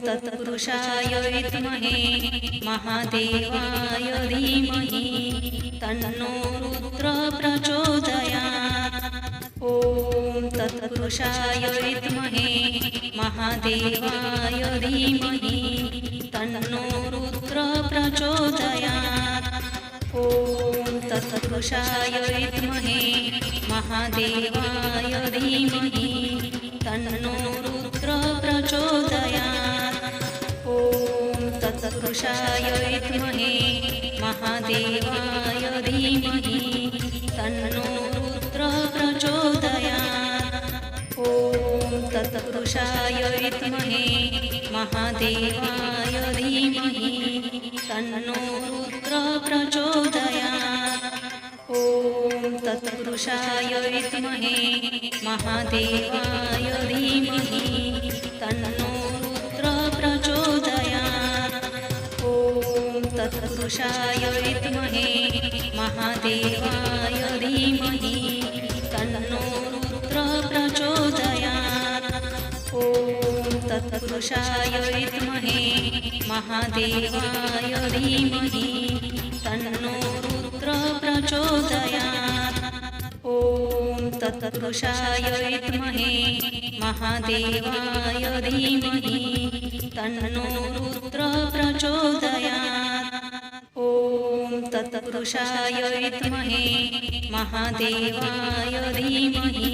तत्पुरुषाय विद्महे महादेवाय धीमहि तन्नो रुद्रः प्रचोदयात्। ॐ तत्पुरुषाय विद्महे महादेवाय धीमहि तन्नो रुद्रः प्रचोदयात्। ॐ तत्पुरुषाय विद्महे महादेवाय धीमहि तन्नो रुद्रः प्रचोदयात्। ॐ तत्पुरुषाय विद्महे महादेवाय धीमहि तन्नो रुद्रः प्रचोदयात्। ॐ तत्पुरुषाय विद्महे महादेवाय धीमहि तन्नो रुद्रः प्रचोदयात्। ॐ तत्पुरुषाय विद्महे महादेवाय धीमहि तन्नो रुद्रः प्रचोदयात्। ॐ तत्पुरुषाय विद्महे महादेवाय धीमहि तन्नो रुद्रः प्रचोदयात्। ॐ तत्पुरुषाय विद्महे महादेवाय धीमहि तन्नो रुद्रः प्रचोदयात्। ॐ तत्पुरुषाय विद्महे महादेवाय धीमहि तन्नो रुद्रः प्रचोदयात्। ॐ तत्पुरुषाय विद्महे महादेवाय धीमहि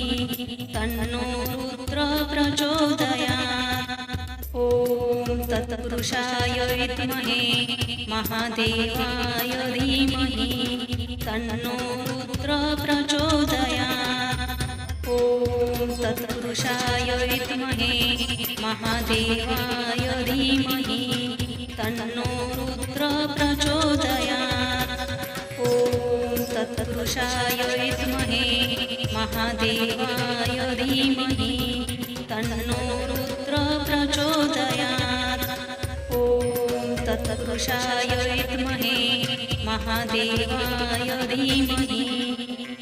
तन्नो रुद्रः प्रचोदयात्। ॐ तत्पुरुषाय विद्महे महादेवाय धीमहि तन्नो रुद्रः प्रचोदयात्। ॐ तत्पुरुषाय विद्महे महादेवाय धीमहि तन्नो रुद्रः प्रचोदयात्। ॐ तत्पुरुषाय विद्महे महादेवाय धीमहि तन्नो रुद्रः प्रचोदयात्। ॐ तत्पुरुषाय विद्महे महादेवाय धीमहि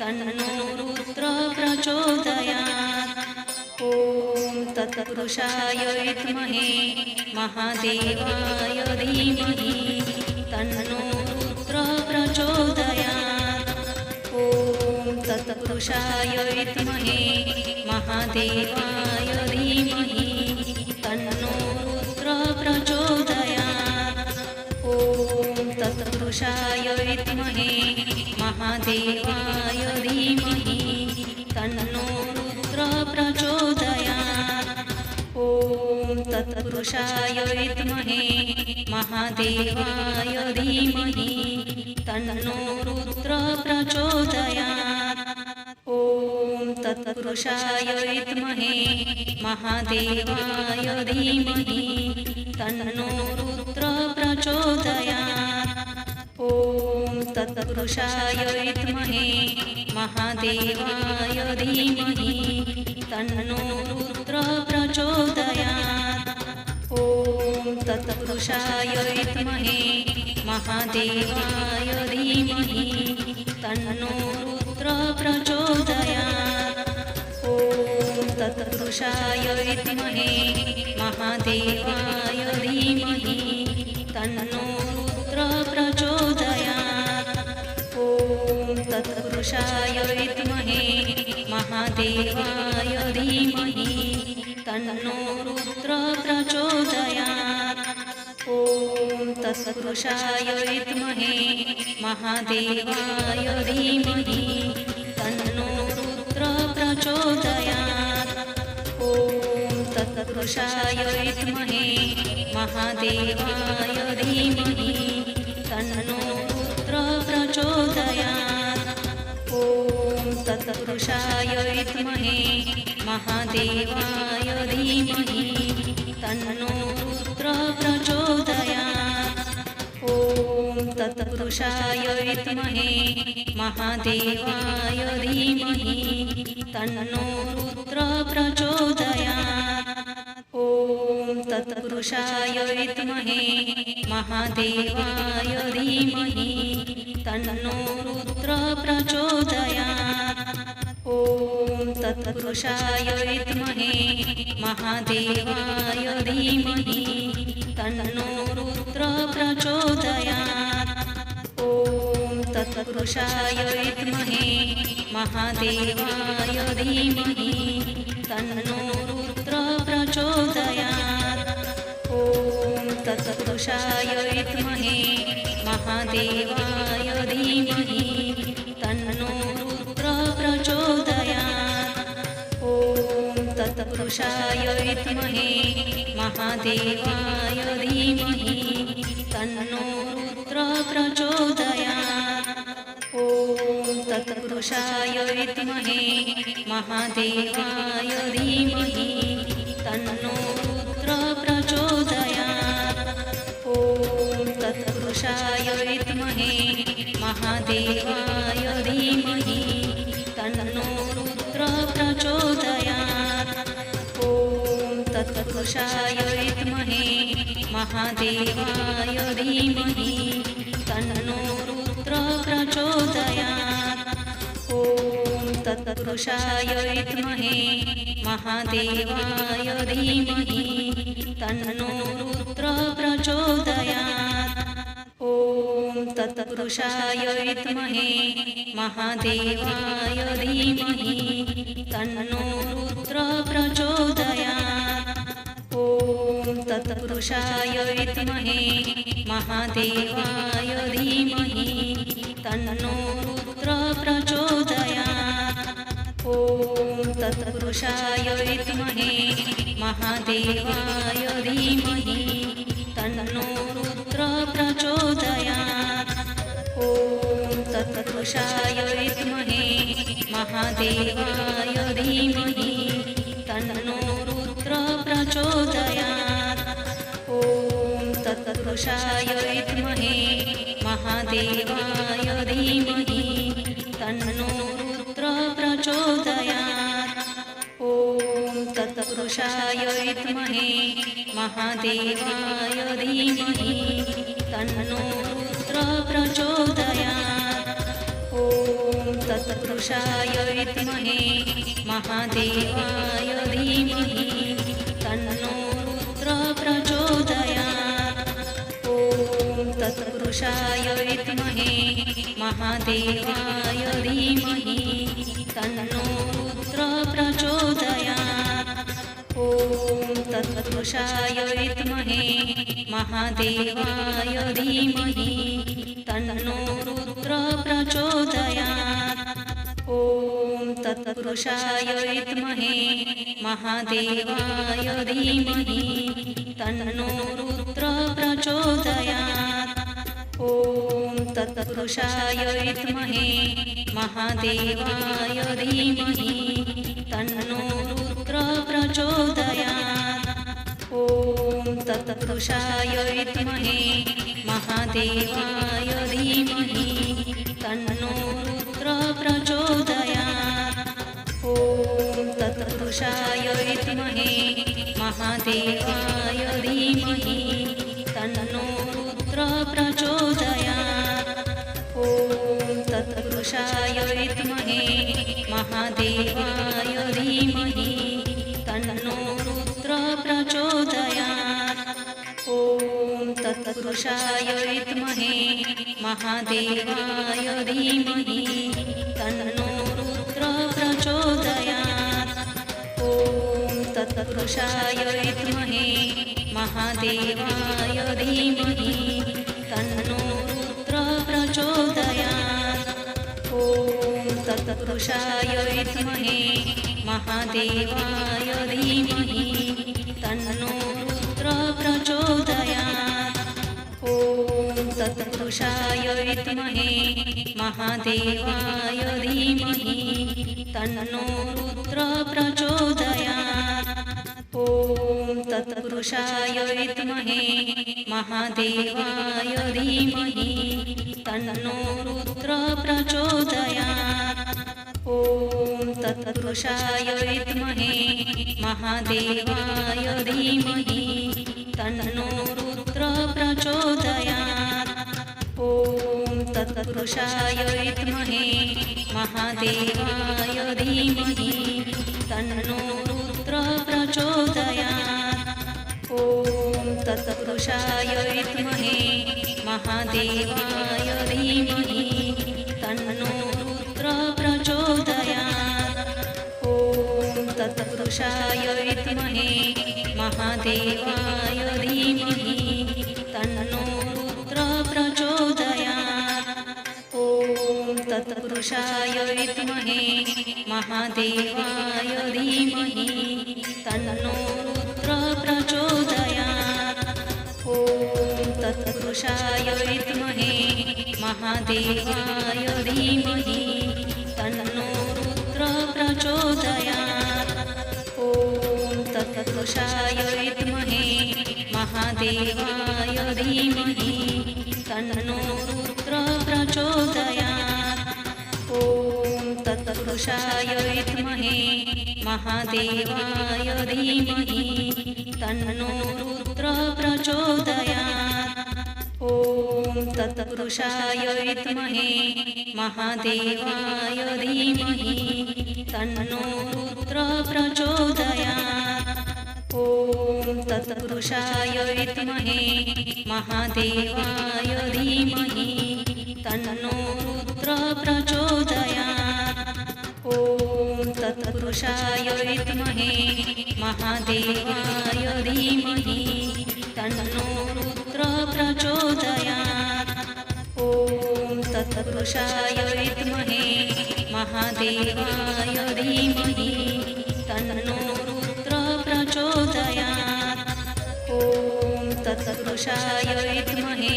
तन्नो रुद्रः प्रचोदयात्। ॐ तत्पुरुषाय विद्महे महादेवाय धीमहि तन्नो रुद्रः प्रचोदयात्। ॐ तत्पुरुषाय विद्महे महादेवाय धीमहि तन्नो रुद्रः प्रचोदयात्। ॐ तत्पुरुषाय विद्महे महादेवाय धीमहि तन्नो रुद्रः प्रचोदयात्। ॐ तत्पुरुषाय विद्महे महादेवाय धीमहि तन्नो रुद्रः प्रचोदयात्। ॐ तत्पुरुषाय विद्महे महादेवाय धीमहि तन्नो रुद्रः प्रचोदयात्। ॐ तत्पुरुषाय विद्महे महादेवाय धीमहि तन्नो रुद्रः प्रचोदयात्। ॐ तत्पुरुषाय विद्महे महादेवाय धीमहि तन्नो रुद्रः प्रचोदयात्। ॐ तत्पुरुषाय विद्महे महादेवाय धीमहि तन्नो रुद्रः प्रचोदयात्। ॐ तत्पुरुषाय विद्महे महादेवाय धीमहि तन्नो रुद्रः प्रचोदयात्। ॐ तत्पुरुषाय विद्महे महादेवाय धीमहि तन्नो रुद्रः प्रचोदयात्। ॐ तत्पुरुषाय विद्महे महादेवाय धीमहि तन्नो रुद्रः प्रचोदयात्। ॐ तत्पुरुषाय विद्महे महादेवाय धीमहि तन्नो रुद्रः प्रचोदयात्। ॐ तत्पुरुषाय विद्महे महादेवाय धीमहि तन्नो रुद्रः प्रचोदयात्। ॐ तत्पुरुषाय विद्महे महादेवाय धीमहि तन्नो रुद्रः प्रचोदयात्। ॐ तत्पुरुषाय विद्महे महादेवाय धीमहि तन्नो रुद्र प्रचोदयात्। ॐ तत्पुरुषाय विद्महे महादेवाय धीमहि तन्नो रुद्र प्रचोदयात्। ॐ तत्पुरुषाय विद्महे महादेवाय धीमहि तन्नो रुद्र प्रचोदयात्। ॐ तत्पुरुषाय विद्महे महादेवाय धीमहि तन्नो रुद्र प्रचोदयात्। ॐ तत्पुरुषाय विद्महे महादेवाय धीमहि तन्नो रुद्र प्रचोदयात्। ॐ तत्पुरुषाय विद्महे महादेवाय धीमहि तन्नो रुद्र प्रचोदयात्। ॐ तत्पुरुषाय विद्महे महादेवाय धीमहि तन्नो रुद्र प्रचोदयात्। ॐ तत्पुरुषाय विद्महे महादेवाय धीमहि तन्नो रुद्र प्रचोदयात्। ॐ तत्पुरुषाय विद्महे महादेवाय धीमहि तन्नो रुद्र प्रचोदयात्। ॐ तत्पुरुषाय विद्महे महादेवाय धीमहि तन्नो रुद्र प्रचोदयात्। ॐ तत्पुरुषाय विद्महे महादेवाय धीमहि तन्नो रुद्र प्रचोदयात्। ॐ तत्पुरुषाय विद्महे महादेवाय धीमहि तन्नो रुद्र प्रचोदयात्। ॐ तत्पुरुषाय विद्महे महादेवाय धीमहि तन्नो रुद्र प्रचोदयात्। ॐ तत्पुरुषाय विद्महे महादेवाय धीमहि तन्नो रुद्र प्रचोदयात्। ॐ तत्पुरुषाय विद्महे महादेवाय धीमहि तन्नो रुद्र प्रचोदयात्। ॐ तत्पुरुषाय विद्महे महादेवाय धीमहि तन्नो रुद्र प्रचोदयात्। ॐ तत्पुरुषाय विद्महे महादेवाय धीमहि तन्नो रुद्र प्रचोदयात्। ॐ तत्पुरुषाय विद्महे महादेवाय धीमहि तन्नो रुद्र प्रचोदयात्। ॐ तत्पुरुषाय विद्महे महादेवाय धीमहि तन्नो रुद्र प्रचोदयात्। ॐ तत्पुरुषाय विद्महे महादेवाय धीमहि तन्नो रुद्र प्रचोदयात्। ॐ तत्पुरुषाय विद्महे महादेवाय धीमहि तन्नो रुद्र प्रचोदयात्। ॐ तत्पुरुषाय विद्महे महादेवाय धीमहि तन्नो रुद्र प्रचोदयात्। ॐ तत्पुरुषाय विद्महे महादेवाय धीमहि तन्नो रुद्र प्रचोदयात्। ॐ तत्पुरुषाय विद्महे महादेवाय धीमहि तन्नो रुद्र प्रचोदयात्। ॐ तत्पुरुषाय विद्महे महादेवाय धीमहि तन्नो रुद्र प्रचोदयात्। ॐ तत्पुरुषाय विद्महे महादेवाय धीमहि तन्नो रुद्र प्रचोदयात्। ॐ तत्पुरुषाय विद्महे महादेवाय धीमहि तन्नो रुद्र प्रचोदयात्। ॐ तत्पुरुषाय विद्महे महादेवाय धीमहि तन्नो रुद्र प्रचोदयात्। ॐ तत्पुरुषाय विद्महे महादेवाय धीमहि तन्नो रुद्र प्रचोदयात्। ॐ तत्पुरुषाय विद्महे महादेवाय धीमहि तन्नो रुद्रः प्रचोदयात्। ॐ तत्पुरुषाय विद्महे महादेवाय धीमहि तन्नो रुद्रः प्रचोदयात्। ॐ तत्पुरुषाय विद्महे महादेवाय धीमहि तन्नो रुद्रः प्रचोदयात्। ॐ तत्पुरुषाय विद्महे महादेवाय धीमहि तन्नो रुद्रः प्रचोदयात्। ॐ तत्पुरुषाय विद्महे महादेवाय धीमहि तन्नो रुद्रः प्रचोदयात्। ॐ तत्पुरुषाय विद्महे महादेवाय धीमहि तन्नो रुद्रः प्रचोदयात्। ॐ तत्पुरुषाय विद्महे महादेवाय धीमहि तन्नो रुद्रः प्रचोदयात्। ॐ तत्पुरुषाय विद्महे महादेवाय धीमहि तन्नो रुद्रः प्रचोदयात्। ॐ तत्पुरुषाय विद्महे महादेवाय धीमहि तन्नो रुद्रः प्रचोदयात्। ॐ तत्पुरुषाय विद्महे महादेवाय धीमहि तन्नो रुद्रः प्रचोदयात्। ॐ तत्पुरुषाय विद्महे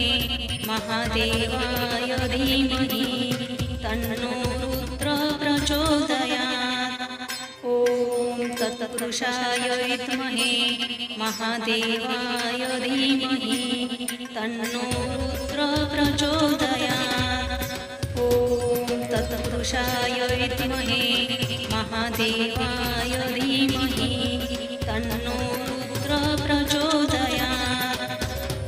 महादेवाय धीमहि तन्नो रुद्रः प्रचोदयात्। ॐ तत्पुरुषाय विद्महे महादेवाय धीमहि तन्नो रुद्रः प्रचोदयात्। ॐ तत्पुरुषाय विद्महे महादेवाय धीमहि तन्नो रुद्रः प्रचोदयात्।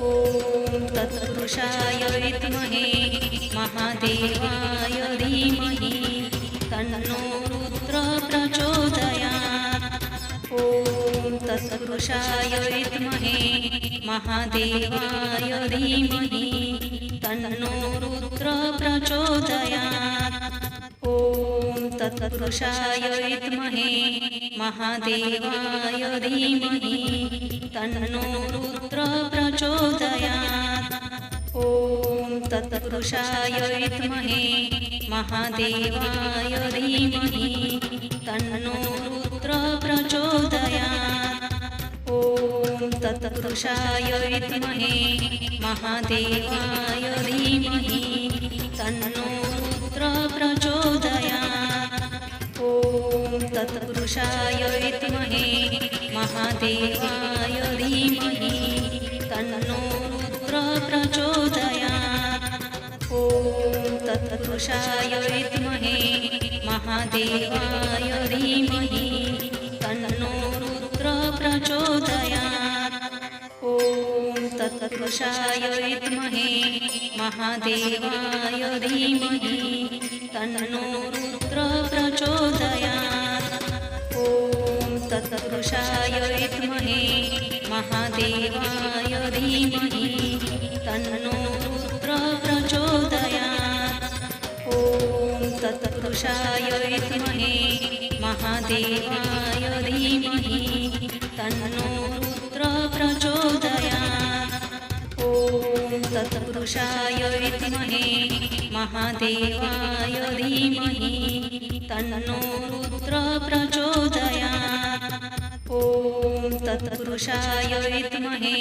ॐ तत्पुरुषाय विद्महे महादेवाय धीमहि तन्नो रुद्रः प्रचोदयात्। ॐ तत्पुरुषाय विद्महे महादेवाय धीमहि तन्नो रुद्रः प्रचोदयात्। ॐ तत्पुरुषाय विद्महे महादेवाय धीमहि तन्नो रुद्रः प्रचोदयात्। ॐ तत्पुरुषाय विद्महे महादेवाय धीमहि तन्नो रुद्रः प्रचोदयात्। ॐ तत्पुरुषाय विद्महे महादेवाय धीमहि तन्नो रुद्रः प्रचोदयात्। ॐ तत्पुरुषाय विद्महे महादेवाय धीमहि तन्नो रुद्रः प्रचोदयात्। ॐ तत्पुरुषाय विद्महे महादेवाय धीमहि तन्नो रुद्रः प्रचोदयात्। ॐ तत्पुरुषाय विद्महे महादेवाय धीमहि तन्नो रुद्रः प्रचोदयात्। ॐ तत्पुरुषाय विद्महे महादेवाय धीमहि तन्नो रुद्रः प्रचोदयात्। ॐ तत्पुरुषाय विद्महे महादेवाय धीमहि तन्नो रुद्रः प्रचोदयात्। ॐ तत्पुरुषाय विद्महे महादेवाय धीमहि तन्नो रुद्रः प्रचोदयात्। ॐ तत्पुरुषाय विद्महे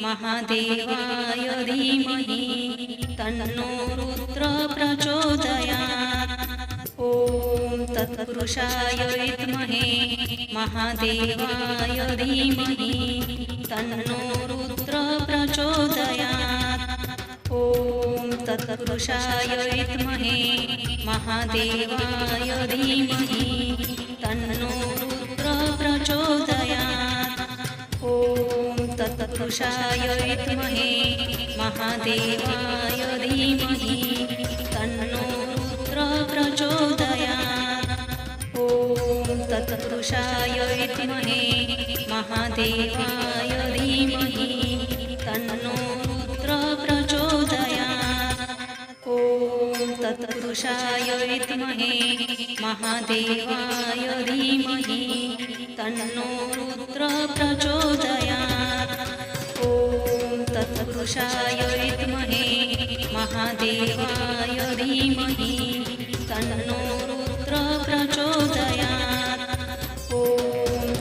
महादेवाय धीमहि तन्नो रुद्रः प्रचोदयात्। ॐ तत्पुरुषाय विद्महे महादेवाय धीमहि तन्नो रुद्रः प्रचोदयात्। ॐ तत्पुरुषाय विद्महे महादेवाय धीमहि तन्नो रुद्रः प्रचोदयात्। ॐ तत्पुरुषाय विद्महे महादेवाय धीमहि तन्नो रुद्रः प्रचोदयात्। ॐ तत्पुरुषाय विद्महे महादेवाय धीमहि तत्पुरुषाय विद्महे महादेवाय धीमहि तन्नो रुद्रः प्रचोदयात्। ॐ तत्पुरुषाय विद्महे महादेवाय धीमहि तन्नो रुद्रः प्रचोदयात्। ॐ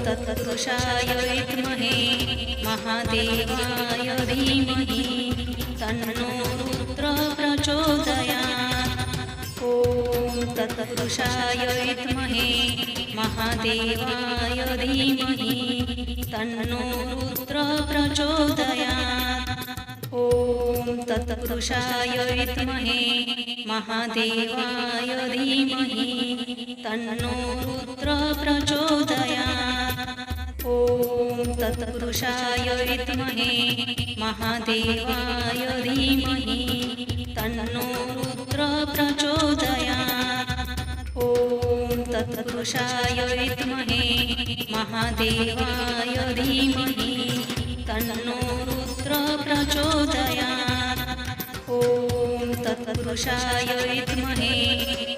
तत्पुरुषाय विद्महे महादेवाय धीमहि तन्नो रुद्रः प्रचोदयात्। ॐ तत्पुरुषाय विद्महे महादेवाय धीमहि तन्नो रुद्रः प्रचोदयात्। ॐ तत्पुरुषाय विद्महे महादेवाय धीमहि तन्नो रुद्रः प्रचोदयात्। ॐ तत्पुरुषाय विद्महे महादेवाय धीमहि तन्नो रुद्रः प्रचोदयात्। ॐ तत्पुरुषाय विद्महे महादेवाय धीमहि तन्नो रुद्रः प्रचोदयात्। ॐ तत्पुरुषाय विद्महे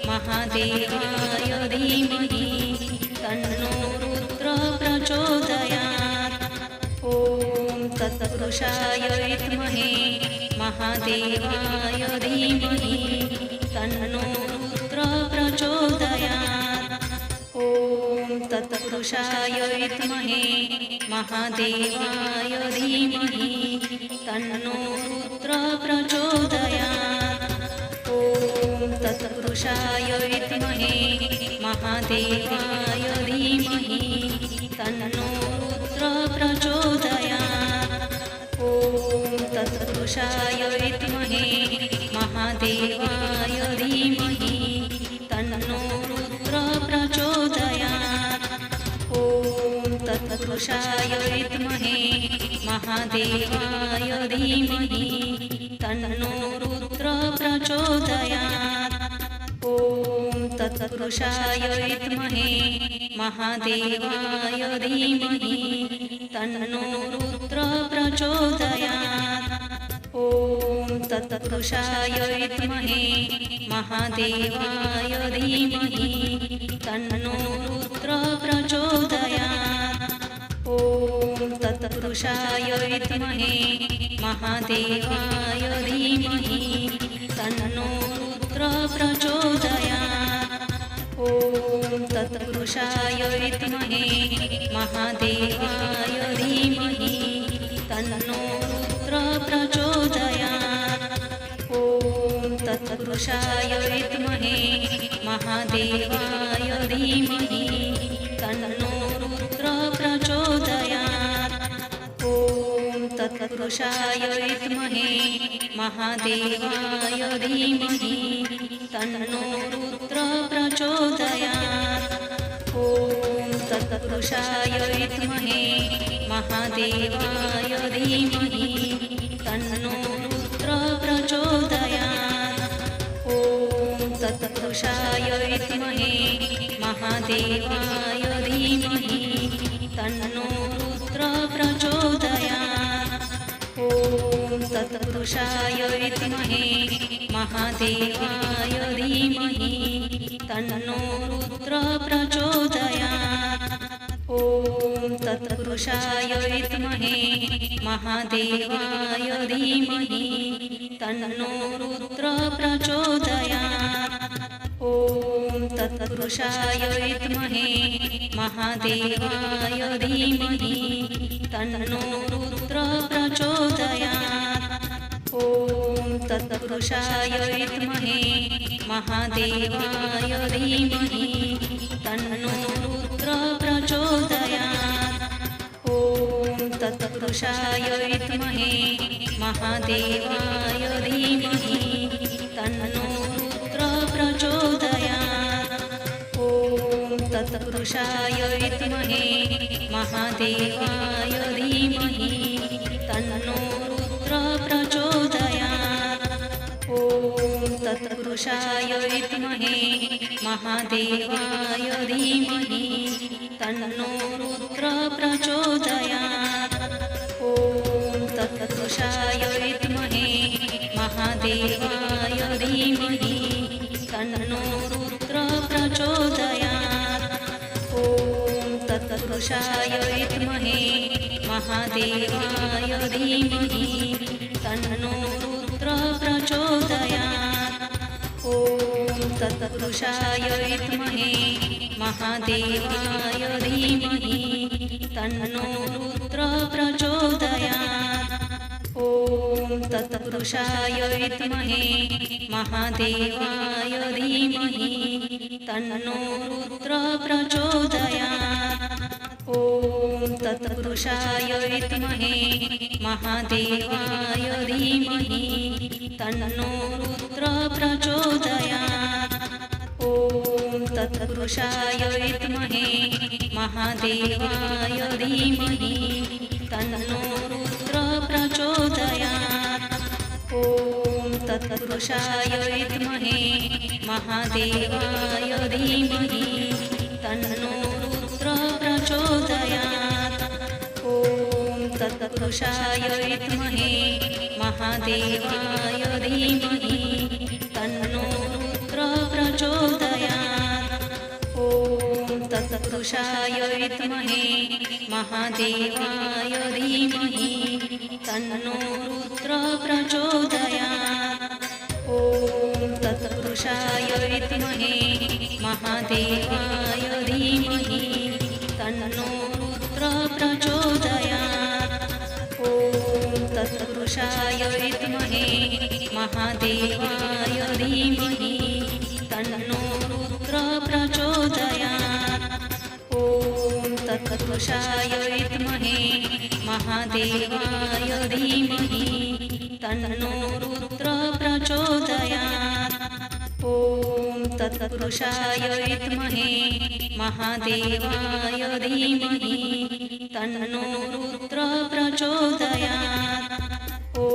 महादेवाय धीमहि तन्नो रुद्रः प्रचोदयात्। ॐ तत्पुरुषाय विद्महे महादेवाय धीमहि तन्नो रुद्रः प्रचोदयात्। ॐ तत्पुरुषाय विद्महे महादेवाय धीमहि तन्नो रुद्रः प्रचोदयात्। ॐ तत्पुरुषाय विद्महे महादेवाय धीमहि तन्नो रुद्रः प्रचोदयात्। ॐ तत्पुरुषाय विद्महे महादेवाय धीमहि तन्नो रुद्रः प्रचोदयात्। ॐ तत्पुरुषाय विद्महे महादेवाय धीमहि तन्नो रुद्रः प्रचोदयात्। ॐ तत्पुरुषाय विद्महे महादेवाय धीमहि तन्नो रुद्रः प्रचोदयात्। ॐ तत्पुरुषाय विद्महे महादेवाय धीमहि तन्नो रुद्रः प्रचोदयात्। ॐ तत्पुरुषाय विद्महे महादेवाय धीमहि तन्नो रुद्रः प्रचोदयात्। ॐ तत्पुरुषाय विद्महे महादेवाय धीमहि तन्नो रुद्रः प्रचोदयात्। ॐ तत्पुरुषाय विद्महे महादेवाय धीमहि तन्नो रुद्रः प्रचोदयात्। ॐ तत्पुरुषाय विद्महे महादेवाय धीमहि तन्नो रुद्रः प्रचोदयात्। ॐ तत्पुरुषाय विद्महे महादेवाय धीमहि तन्नो रुद्रः प्रचोदयात्। ॐ तत्पुरुषाय विद्महे महादेवाय धीमहि तन्नो रुद्रः प्रचोदयात्। ॐ तत्पुरुषाय विद्महे महादेवाय धीमहि तन्नो रुद्रः प्रचोदयात्। ॐ तत्पुरुषाय विद्महे महादेवाय धीमहि तन्नो रुद्रः प्रचोदयात्। ॐ तत्पुरुषाय विद्महे महादेवाय धीमहि तन्नो रुद्रः प्रचोदयात्। ॐ तत्पुरुषाय विद्महे महादेवाय धीमहि तन्नो रुद्रः प्रचोदयात्। ॐ तत्पुरुषाय विद्महे महादेवाय धीमहि तन्नो रुद्रः प्रचोदयात्। ॐ तत्पुरुषाय विद्महे महादेवाय धीमहि तन्नो रुद्रः प्रचोदयात्। ॐ तत्पुरुषाय विद्महे महादेवाय धीमहि तन्नो रुद्रः प्रचोदयात्। ॐ तत्पुरुषाय विद्महे महादेवाय धीमहि तन्नो तत्पुरुषाय विद्महे महादेवाय धीमहि तन्नो रुद्रः प्रचोदयात्। ॐ तत्पुरुषाय विद्महे महादेवाय धीमहि तन्नो रुद्रः प्रचोदयात्। ॐ तत्पुरुषाय विद्महे महादेवाय धीमहि तन्नो रुद्रः प्रचोदयात्। ॐ तत्पुरुषाय विद्महे महादेवाय धीमहि तन्नो रुद्रः प्रचोदयात्। ॐ तत्पुरुषाय विद्महे महादेवाय धीमहि तन्नो रुद्रः प्रचोदयात्। ॐ तत्पुरुषाय विद्महे महादेवाय धीमहि तन्नो रुद्रः प्रचोदयात्। ॐ तत्पुरुषाय विद्महे महादेवाय धीमहि तन्नो रुद्रः प्रचोदयात्। ॐ तत्पुरुषाय विद्महे महादेवाय धीमहि तन्नो रुद्रः प्रचोदयात्। ॐ तत्पुरुषाय विद्महे महादेवाय धीमहि तन्नो रुद्रः प्रचोदयात्। ॐ तत्पुरुषाय विद्महे महादेवाय धीमहि तन्नो रुद्रः प्रचोदयात्। ॐ तत्पुरुषाय विद्महे महादेवाय धीमहि तन्नो रुद्रः प्रचोदयात्। ॐ तत्पुरुषाय विद्महे महादेवाय धीमहि तन्नो रुद्रः प्रचोदयात्। ॐ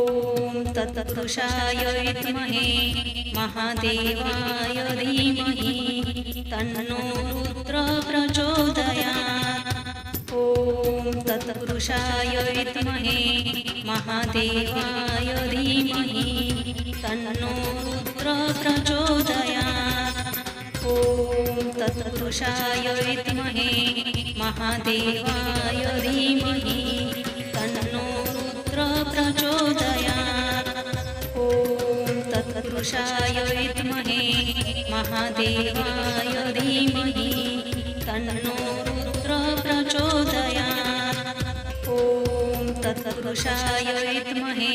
तत्पुरुषाय विद्महे महादेवाय धीमहि तन्नो रुद्रः प्रचोदयात्। ॐ तत्पुरुषाय विद्महे महादेवाय धीमहि तन्नो रुद्रः प्रचोदयात्। ॐ तत्पुरुषाय विद्महे महादेवाय धीमहि तन्नो रुद्रः प्रचोदयात्। ॐ तत्पुरुषाय विद्महे महादेवाय धीमहि तन्नो रुद्रः प्रचोदयात्। ॐ तत्पुरुषाय विद्महे महादेवाय धीमहि तन्नो रुद्रः प्रचोदयात्। ॐ तत्पुरुषाय विद्महे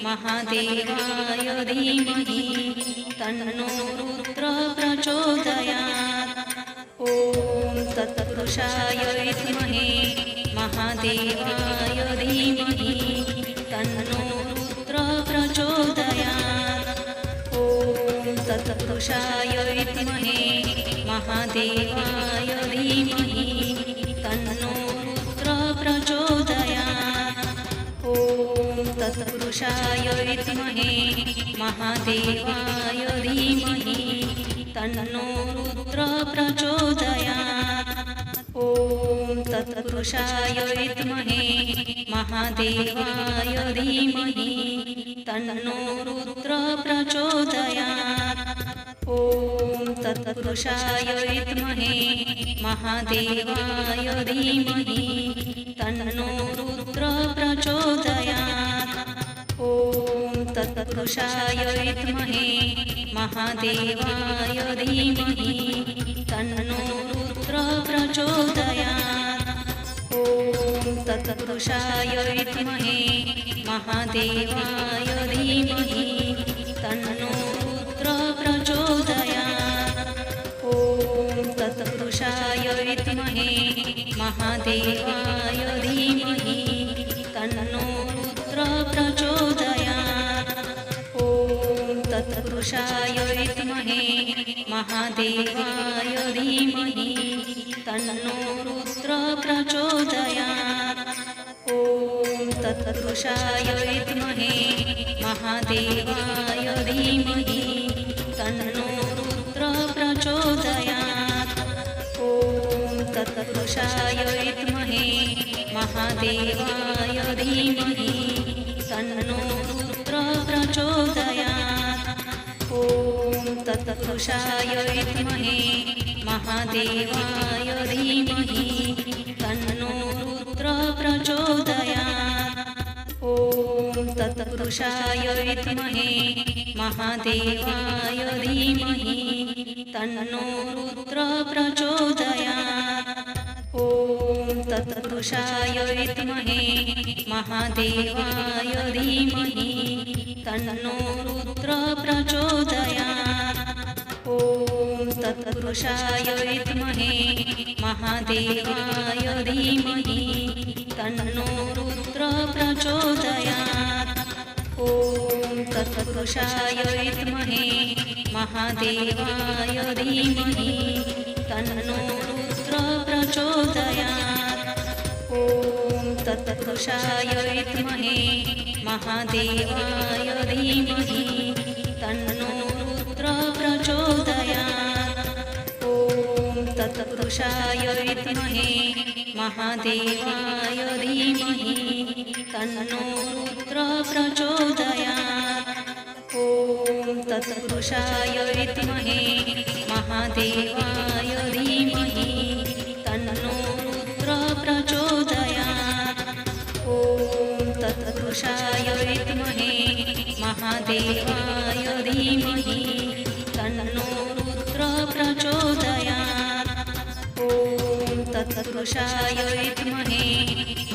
महादेवाय धीमहि तन्नो रुद्रः प्रचोदयात्। ॐ तत्पुरुषाय विद्महे महादेवाय धीमहि तन्नो रुद्रः प्रचोदयात्। ॐ तत्पुरुषाय विद्महे महादेवाय धीमहि तन्नो रुद्रः प्रचोदयात्। ॐ तत्पुरुषाय विद्महे महादेवाय धीमहि तन्नो रुद्रः प्रचोदयात्। ॐ तत्पुरुषाय विद्महे महादेवाय धीमहि तन्नो रुद्रः प्रचोदयात्। ॐ तत्पुरुषाय विद्महे महादेवाय धीमहि तन्नो रुद्रः प्रचोदयात्। ॐ तत्पुरुषाय विद्महे महादेवाय धीमहि तन्नो रुद्रः प्रचोदयात्। ॐ तत्पुरुषाय विद्महे महादेवाय धीमहि तन्नो रुद्रः प्रचोदयात्। ॐ तत्पुरुषाय विद्महे महादेवाय धीमहि तन्नो रुद्रः प्रचोदयात्। ॐ तत्पुरुषाय विद्महे महादेवाय धीमहि तन्नो रुद्रः प्रचोदयात्। ॐ तत्पुरुषाय विद्महे महादेवाय धीमहि तन्नो रुद्रः प्रचोदयात्। ॐ तत्पुरुषाय विद्महे महादेवाय धीमहि तन्नो तत्पुरुषाय विद्महे महादेवाय धीमहि तन्नो रुद्रः प्रचोदयात्। ॐ तत्पुरुषाय विद्महे महादेवाय धीमहि तन्नो रुद्रः प्रचोदयात्। ॐ तत्पुरुषाय विद्महे महादेवाय धीमहि तन्नो रुद्रः प्रचोदयात्। ॐ तत्पुरुषाय विद्महे महादेवाय धीमहि तन्नो रुद्रः प्रचोदयात्। ॐ तत्पुरुषाय विद्महे महादेवाय धीमहि तन्नो रुद्रः प्रचोदयात्। ॐ तत्पुरुषाय विद्महे महादेवाय धीमहि तन्नो रुद्रः प्रचोदयात्। ॐ तत्पुरुषाय विद्महे महादेवाय धीमहि तन्नो रुद्रः प्रचोदयात्। ॐ तत्पुरुषाय विद्महे महादेवाय धीमहि तन्नो रुद्रः प्रचोदयात्। ॐ तत्पुरुषाय विद्महे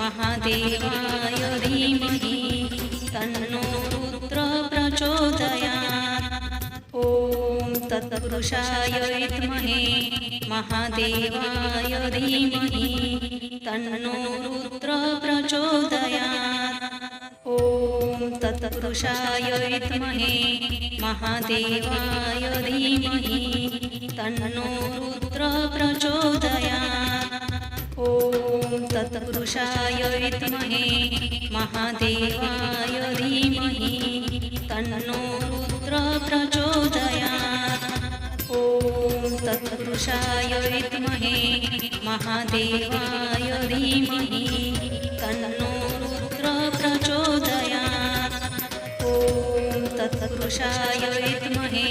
महादेवाय धीमहि तन्नो रुद्रः प्रचोदयात्। ॐ तत्पुरुषाय विद्महे महादेवाय धीमहि तन्नो रुद्रः प्रचोदयात्। ॐ तत्पुरुषाय विद्महे महादेवाय धीमहि तन्नो रुद्रः प्रचोदयात्। ॐ तत्पुरुषाय विद्महे महादेवाय धीमहि तन्नो रुद्रः प्रचोदयात्। ॐ तत्पुरुषाय विद्महे महादेवाय धीमहि तन्नो रुद्रः प्रचोदयात्। ॐ तत्पुरुषाय विद्महे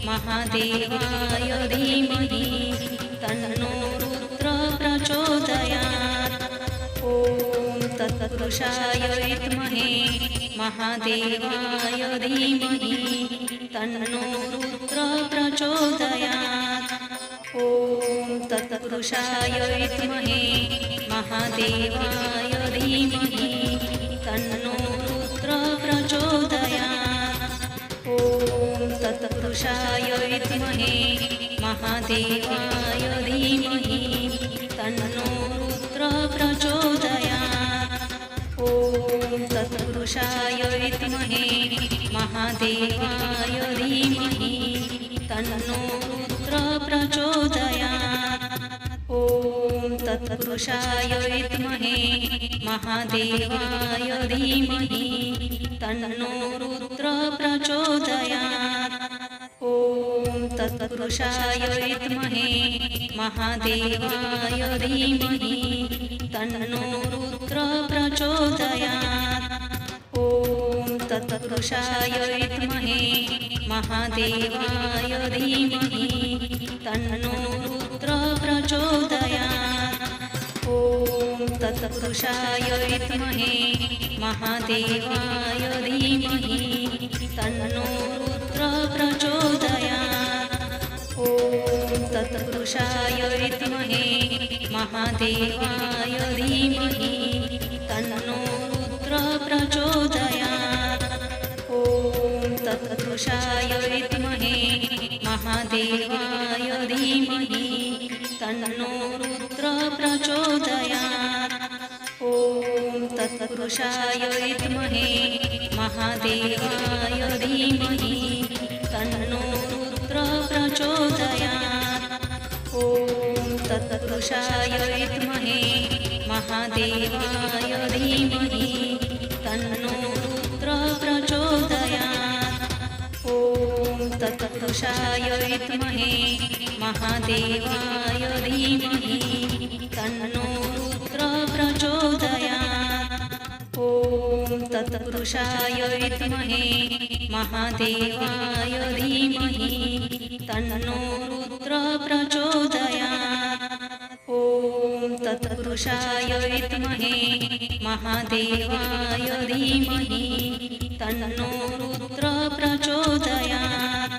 महादेवाय धीमहि तन्नो रुद्रः प्रचोदयात्। ॐ तत्पुरुषाय विद्महे महादेवाय धीमहि तन्नो रुद्रः प्रचोदयात्। ॐ तत्पुरुषाय विद्महे महादेवाय धीमहि तन्नो रुद्रः प्रचोदयात्। ॐ तत्पुरुषाय विद्महे महादेवाय धीमहि तन्नो रुद्रः प्रचोदयात्। ॐ तत्पुरुषाय विद्महे महादेवाय धीमहि तन्नो रुद्रः प्रचोदयात्। ॐ तत्पुरुषाय विद्महे महादेवाय धीमहि तन्नो रुद्रः प्रचोदयात्। ॐ तत्पुरुषाय विद्महे महादेवाय धीमहि तन्नो रुद्रः प्रचोदयात्। ॐ तत्पुरुषाय विद्महे महादेवाय धीमहि तन्नो रुद्रः प्रचोदयात्। ॐ तत्पुरुषाय विद्महे महादेवाय धीमहि तन्नो रुद्रः प्रचोदयात्। ॐ तत्पुरुषाय विद्महे महादेवाय धीमहि तन्नो रुद्रः प्रचोदयात्। ॐ तत्पुरुषाय विद्महे महादेवाय धीमहि तन्नो रुद्रः प्रचोदयात्। ॐ तत्पुरुषाय विद्महे महादेवाय धीमहि तन्नो रुद्रः प्रचोदयात्। ॐ तत्पुरुषाय विद्महे महादेवाय धीमहि तन्नो रुद्रः प्रचोदयात्। ॐ तत्पुरुषाय विद्महे महादेवाय धीमहि तन्नो रुद्रः प्रचोदयात्। ॐ तत्पुरुषाय विद्महे महादेवाय धीमहि तन्नो रुद्रः प्रचोदयात्। ॐ तत्पुरुषाय विद्महे महादेवाय धीमहि तन्नो रुद्रः प्रचोदयात्।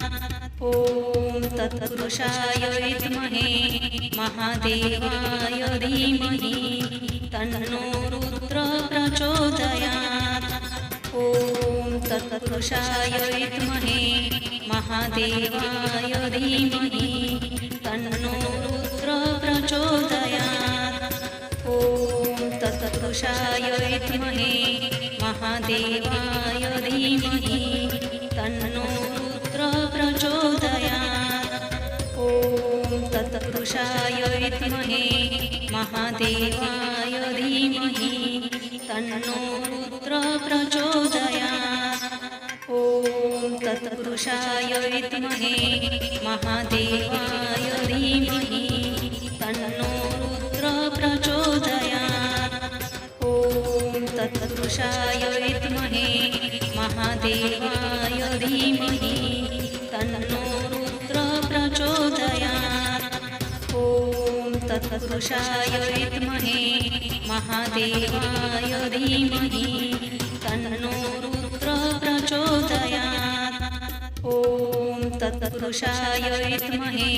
ॐ तत्पुरुषाय विद्महे महादेवाय धीमहि तन्नो रुद्रः प्रचोदयात्। ॐ तत्पुरुषाय विद्महे महादेवाय धीमहि तन्नो रुद्रः प्रचोदयात्। ॐ तत्पुरुषाय विद्महे महादेवाय धीमहि तन्नो रुद्रः प्रचोदयात्। ॐ तत्पुरुषाय विद्महे महादेवाय धीमहि तन्नो रुद्रः प्रचोदयात्। ॐ तत्पुरुषाय विद्महे महादेवाय धीमहि तन्नो रुद्रः प्रचोदयात्। ॐ तत्पुरुषाय विद्महे महादेवाय धीमहि तन्नो रुद्रः प्रचोदयात्। ॐ तत्पुरुषाय विद्महे महादेवाय धीमहि तन्नो रुद्रः प्रचोदयात्। ॐ तत्पुरुषाय विद्महे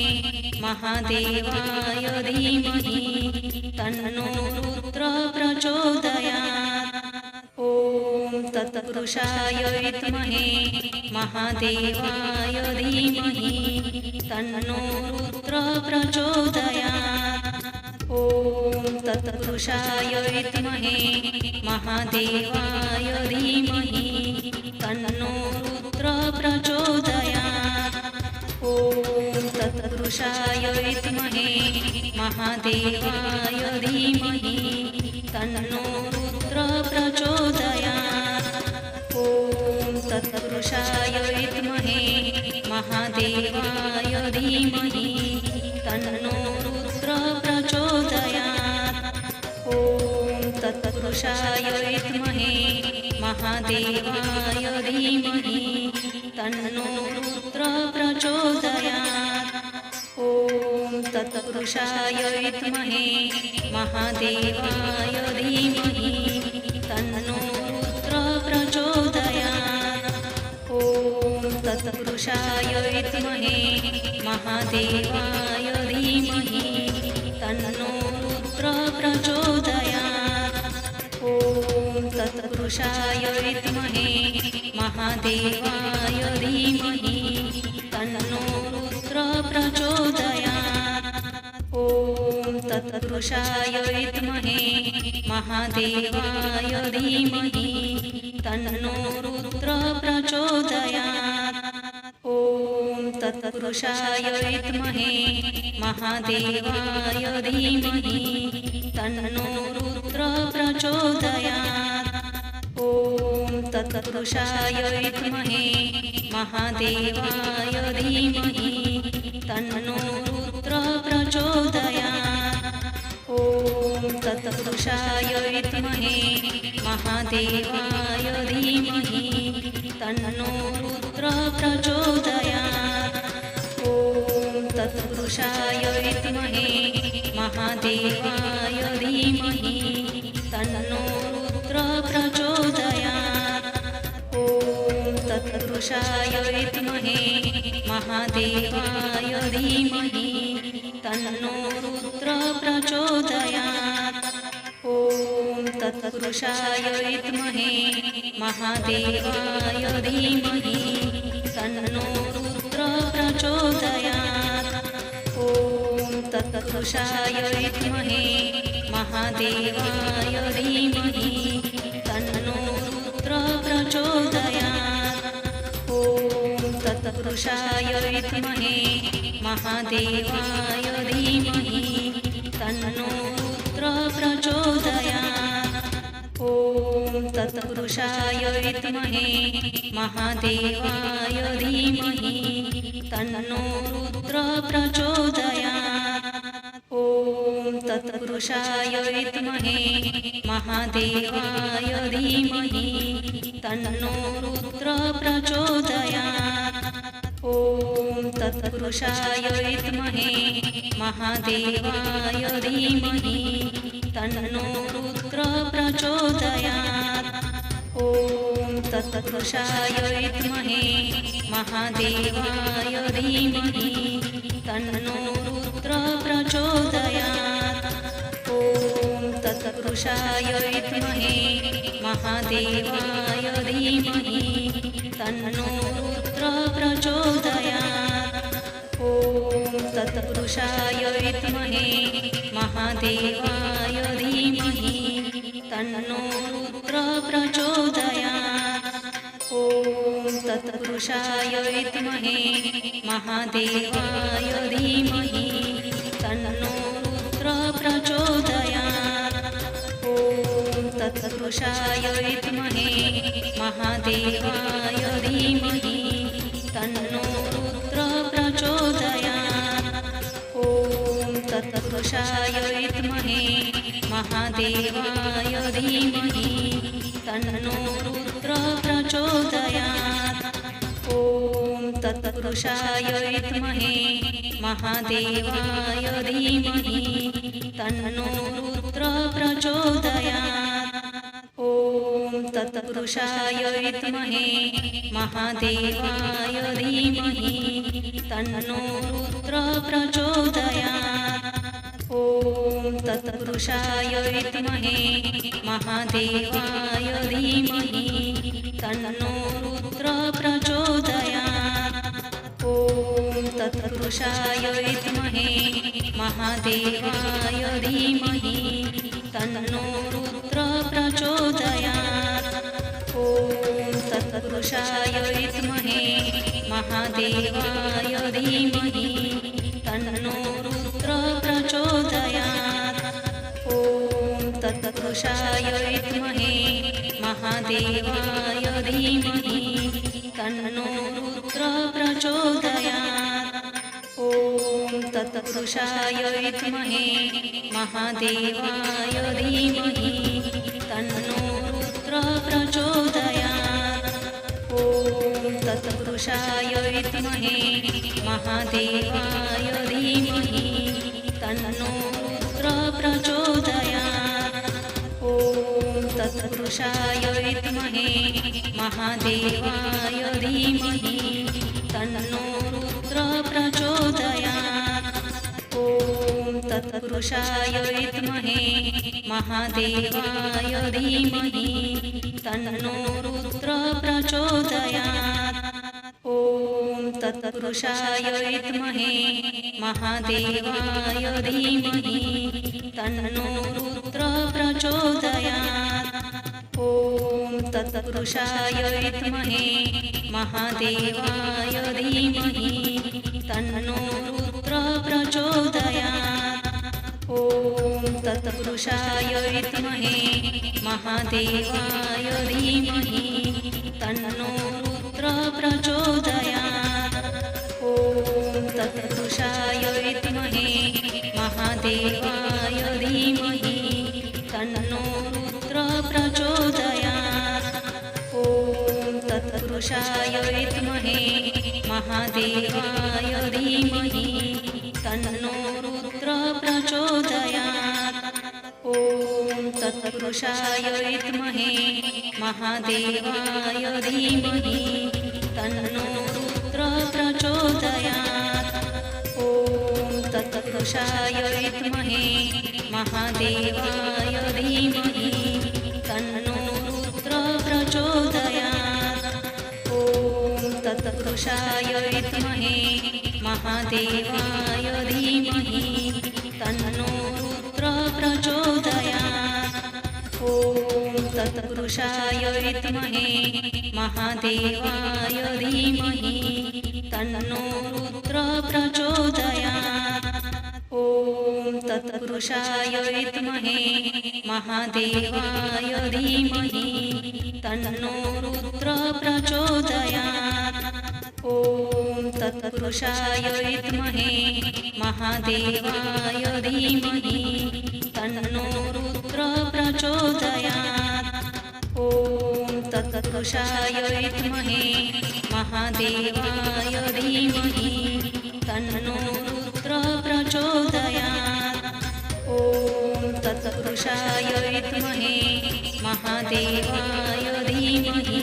महादेवाय धीमहि तन्नो रुद्रः प्रचोदयात्। ॐ तत्पुरुषाय विद्महे महादेवाय धीमहि तन्नो रुद्रः प्रचोदयात्। ॐ तत्पुरुषाय विद्महे महादेवाय धीमहि तन्नो रुद्रः प्रचोदयात्। ॐ तत्पुरुषाय विद्महे महादेवाय धीमहि तन्नो रुद्रः प्रचोदयात्। ॐ तत्पुरुषाय विद्महे महादेवाय धीमहि तन्नो रुद्रः प्रचोदयात्। ॐ तत्पुरुषाय विद्महे महादेवाय धीमहि तन्नो रुद्रः प्रचोदयात्। ॐ तत्पुरुषाय विद्महे महादेवाय धीमहि तन्नो रुद्रः प्रचोदयात्। ॐ तत्पुरुषाय विद्महे महादेवाय धीमहि तन्नो रुद्रः प्रचोदयात्। ॐ तत्पुरुषाय विद्महे महादेवाय धीमहि तन्नो रुद्रः प्रचोदयात्। ॐ तत्पुरुषाय विद्महे महादेवाय धीमहि तन्नो रुद्रः प्रचोदयात्। ॐ तत्पुरुषाय विद्महे महादेवाय धीमहि तन्नो रुद्रः प्रचोदयात्। ॐ तत्पुरुषाय विद्महे महादेवाय धीमहि तन्नो रुद्रः प्रचोदयात्। ॐ तत्पुरुषाय विद्महे महादेवाय धीमहि तन्नो रुद्रः प्रचोदयात्। ॐ तत्पुरुषाय विद्महे महादेवाय धीमहि तन्नो रुद्रः प्रचोदयात्। ॐ तत्पुरुषाय विद्महे महादेवाय धीमहि तन्नो रुद्रः प्रचोदयात्। ॐ तत्पुरुषाय विद्महे महादेवाय धीमहि तन्नो रुद्रः प्रचोदयात्। ॐ तत्पुरुषाय विद्महे महादेवाय धीमहि तन्नो रुद्रः प्रचोदयात्। ॐ तत्पुरुषाय विद्महे महादेवाय धीमहि तन्नो रुद्रः प्रचोदयात्। ॐ तत्पुरुषाय विद्महे महादेवाय धीमहि तन्नो रुद्रः प्रचोदयात्। ॐ तत्पुरुषाय विद्महे महादेवाय धीमहि तन्नो रुद्रः प्रचोदयात्। ॐ तत्पुरुषाय विद्महे महादेवाय धीमहि तन्नो रुद्र प्रचोदयात्। ॐ तत्पुरुषाय विद्महे महादेवाय धीमहि तन्नो रुद्र प्रचोदयात्। ॐ तत्पुरुषाय विद्महे महादेवाय धीमहि तन्नो रुद्र प्रचोदयात्। ॐ तत्पुरुषाय विद्महे महादेवाय धीमहि तन्नो रुद्र प्रचोदयात्। ॐ तत्पुरुषाय विद्महे महादेवाय धीमहि तन्नो रुद्र प्रचोदयात्। ॐ तत्पुरुषाय विद्महे महादेवाय धीमहि तन्नो रुद्र प्रचोदयात्। ॐ तत्पुरुषाय विद्महे महादेवाय धीमहि तन्नो रुद्र प्रचोदयात्। ॐ तत्पुरुषाय विद्महे महादेवाय धीमहि तन्नो रुद्र प्रचोदयात्। ॐ तत्पुरुषाय विद्महे महादेवाय धीमहि तन्नो रुद्र प्रचोदयात्। ॐ तत्पुरुषाय विद्महे महादेवाय धीमहि तन्नो रुद्र प्रचोदयात्। ॐ तत्पुरुषाय विद्महे महादेवाय धीमहि तन्नो रुद्र प्रचोदयात्। ॐ तत्पुरुषाय विद्महे महादेवाय धीमहि तन्नो रुद्र प्रचोदयात्। ॐ तत्पुरुषाय विद्महे महादेवाय धीमहि तन्नो रुद्र प्रचोदयात्। ॐ तत्पुरुषाय विद्महे महादेवाय धीमहि तन्नो रुद्र प्रचोदयात्। ॐ तत्पुरुषाय विद्महे महादेवाय धीमहि तन्नो रुद्र प्रचोदयात्। ॐ तत्पुरुषाय विद्महे महादेवाय धीमहि तन्नो रुद्र प्रचोदयात्। ॐ तत्पुरुषाय विद्महे महादेवाय धीमहि तन्नो रुद्र प्रचोदयात्। ॐ तत्पुरुषाय विद्महे महादेवाय धीमहि तन्नो रुद्र प्रचोदयात्। ॐ तत्पुरुषाय विद्महे महादेवाय धीमहि तन्नो रुद्र प्रचोदयात्। ॐ तत्पुरुषाय विद्महे महादेवाय धीमहि तन्नो रुद्र प्रचोदयात्। ॐ तत्पुरुषाय विद्महे महादेवाय धीमहि तन्नो रुद्र प्रचोदयात्। ॐ तत्पुरुषाय विद्महे महादेवाय धीमहि तन्नो रुद्र प्रचोदयात्। ॐ तत्पुरुषाय विद्महे महादेवाय धीमहि तन्नो रुद्र प्रचोदयात्। ॐ तत्पुरुषाय विद्महे महादेवाय धीमहि तन्नो रुद्र प्रचोदयात्। ॐ तत्पुरुषाय विद्महे महादेवाय धीमहि तन्नो रुद्र प्रचोदयात्। ॐ तत्पुरुषाय विद्महे महादेवाय धीमहि तन्नो रुद्र प्रचोदयात्। ॐ तत्पुरुषाय विद्महे महादेवाय धीमहि तन्नो रुद्र प्रचोदयात्। ॐ तत्पुरुषाय विद्महे महादेवाय धीमहि तन्नो रुद्र प्रचोदयात्। ॐ तत्पुरुषाय विद्महे महादेवाय धीमहि तन्नो रुद्र प्रचोदयात्। ॐ तत्पुरुषाय विद्महे महादेवाय धीमहि